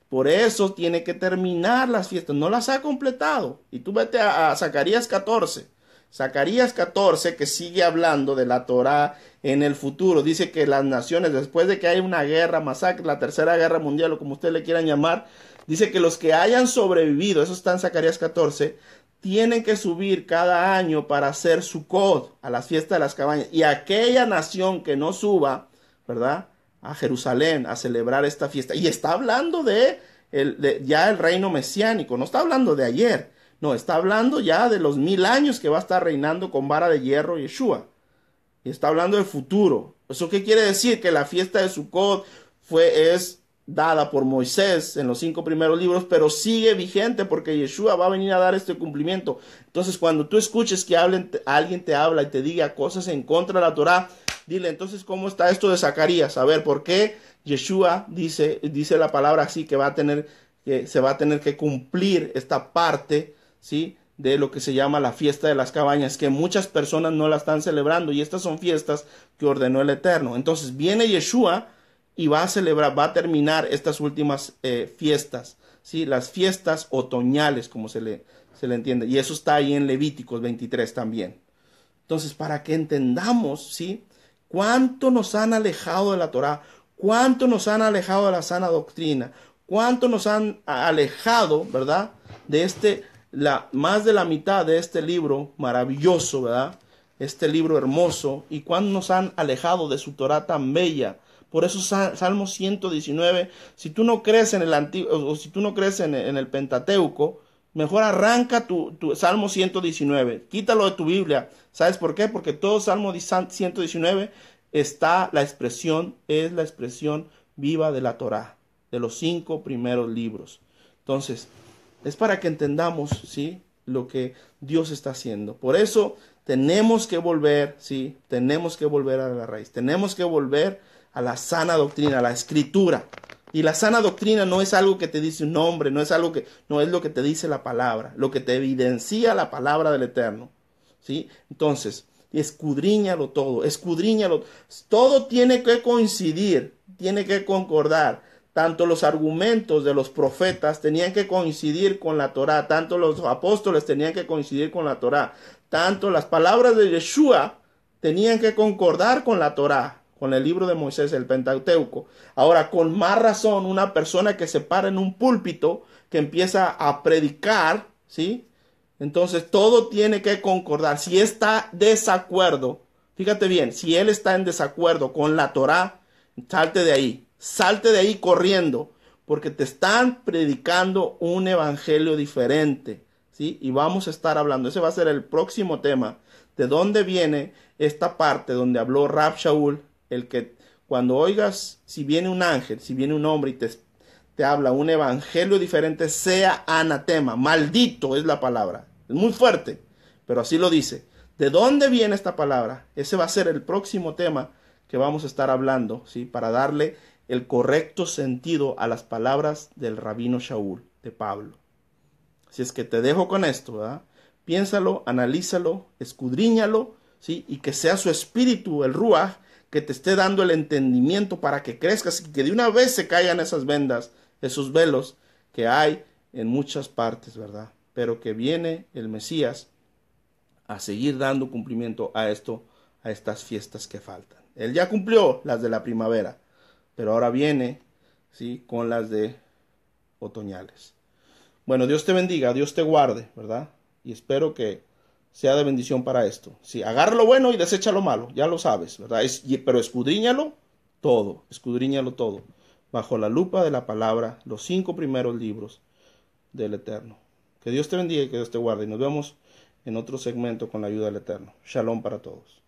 Por eso tiene que terminar las fiestas, no las ha completado. Y tú vete a Zacarías 14. Zacarías 14, que sigue hablando de la Torah en el futuro, dice que las naciones, después de que hay una guerra, masacre, la tercera guerra mundial o como ustedes le quieran llamar, dice que los que hayan sobrevivido, eso está en Zacarías 14, tienen que subir cada año para hacer Sukkot, a las fiestas de las cabañas. Y aquella nación que no suba, ¿verdad?, a Jerusalén a celebrar esta fiesta. Y está hablando de ya el reino mesiánico, no está hablando de ayer. No, está hablando ya de los 1000 años que va a estar reinando con vara de hierro Yeshua. Y está hablando del futuro. ¿Eso qué quiere decir? Que la fiesta de Sukkot es dada por Moisés en los 5 primeros libros, pero sigue vigente porque Yeshua va a venir a dar este cumplimiento. Entonces, cuando tú escuches que alguien te habla y te diga cosas en contra de la Torah, dile, entonces, ¿cómo está esto de Zacarías? A ver, ¿por qué Yeshua dice la palabra así, que se va a tener que cumplir esta parte, ¿sí?, de lo que se llama la fiesta de las cabañas, que muchas personas no la están celebrando, y estas son fiestas que ordenó el Eterno. Entonces viene Yeshua y va a terminar estas últimas fiestas, ¿sí?, las fiestas otoñales, como se le entiende, y eso está ahí en Levíticos 23 también. Entonces, para que entendamos, ¿sí?, cuánto nos han alejado de la Torah, cuánto nos han alejado de la sana doctrina, cuánto nos han alejado, ¿verdad?, de más de la mitad de este libro maravilloso, ¿verdad?, este libro hermoso, y cuánto nos han alejado de su Torah tan bella. Por eso Salmo 119, si tú no crees en el antiguo, o si tú no crees en el Pentateuco, mejor arranca tu Salmo 119, quítalo de tu Biblia. ¿Sabes por qué? Porque todo Salmo 119 es la expresión viva de la Torah, de los 5 primeros libros. Entonces, es para que entendamos, ¿sí?, lo que Dios está haciendo. Por eso tenemos que volver, ¿sí?, tenemos que volver a la raíz, tenemos que volver a la sana doctrina, a la escritura. Y la sana doctrina no es algo que te dice un hombre, no es lo que te dice la palabra, lo que te evidencia la palabra del Eterno, ¿sí? Entonces, escudriñalo todo, todo tiene que coincidir, tiene que concordar. Tanto los argumentos de los profetas tenían que coincidir con la Torah, tanto los apóstoles tenían que coincidir con la Torah, tanto las palabras de Yeshua tenían que concordar con la Torah, con el libro de Moisés, el Pentateuco. Ahora, con más razón, una persona que se para en un púlpito, que empieza a predicar, ¿sí?, entonces todo tiene que concordar. Si está desacuerdo, fíjate bien, si él está en desacuerdo con la Torah, salte de ahí corriendo, porque te están predicando un evangelio diferente, ¿sí? Y vamos a estar hablando, ese va a ser el próximo tema, de dónde viene esta parte donde habló Rab Shaul, el que cuando oigas, si viene un ángel, si viene un hombre y te habla un evangelio diferente, sea anatema, maldito es la palabra, es muy fuerte, pero así lo dice. ¿De dónde viene esta palabra? Ese va a ser el próximo tema que vamos a estar hablando, ¿sí?, para darle el correcto sentido a las palabras del rabino Shaul, de Pablo. Así es que te dejo con esto, ¿verdad? Piénsalo, analízalo, escudriñalo, ¿sí? Y que sea su espíritu, el Ruach, que te esté dando el entendimiento para que crezcas y que de una vez se caigan esas vendas, esos velos que hay en muchas partes, ¿verdad? Pero que viene el Mesías a seguir dando cumplimiento a esto, a estas fiestas que faltan. Él ya cumplió las de la primavera, pero ahora viene, ¿sí? Con las de otoñales. Bueno, Dios te bendiga, Dios te guarde, ¿verdad? Y espero que sea de bendición para esto. Sí, agarra lo bueno y desecha lo malo, ya lo sabes, ¿verdad? Pero escudriñalo todo, bajo la lupa de la palabra, los 5 primeros libros del Eterno. Que Dios te bendiga y que Dios te guarde. Y nos vemos en otro segmento con la ayuda del Eterno. Shalom para todos.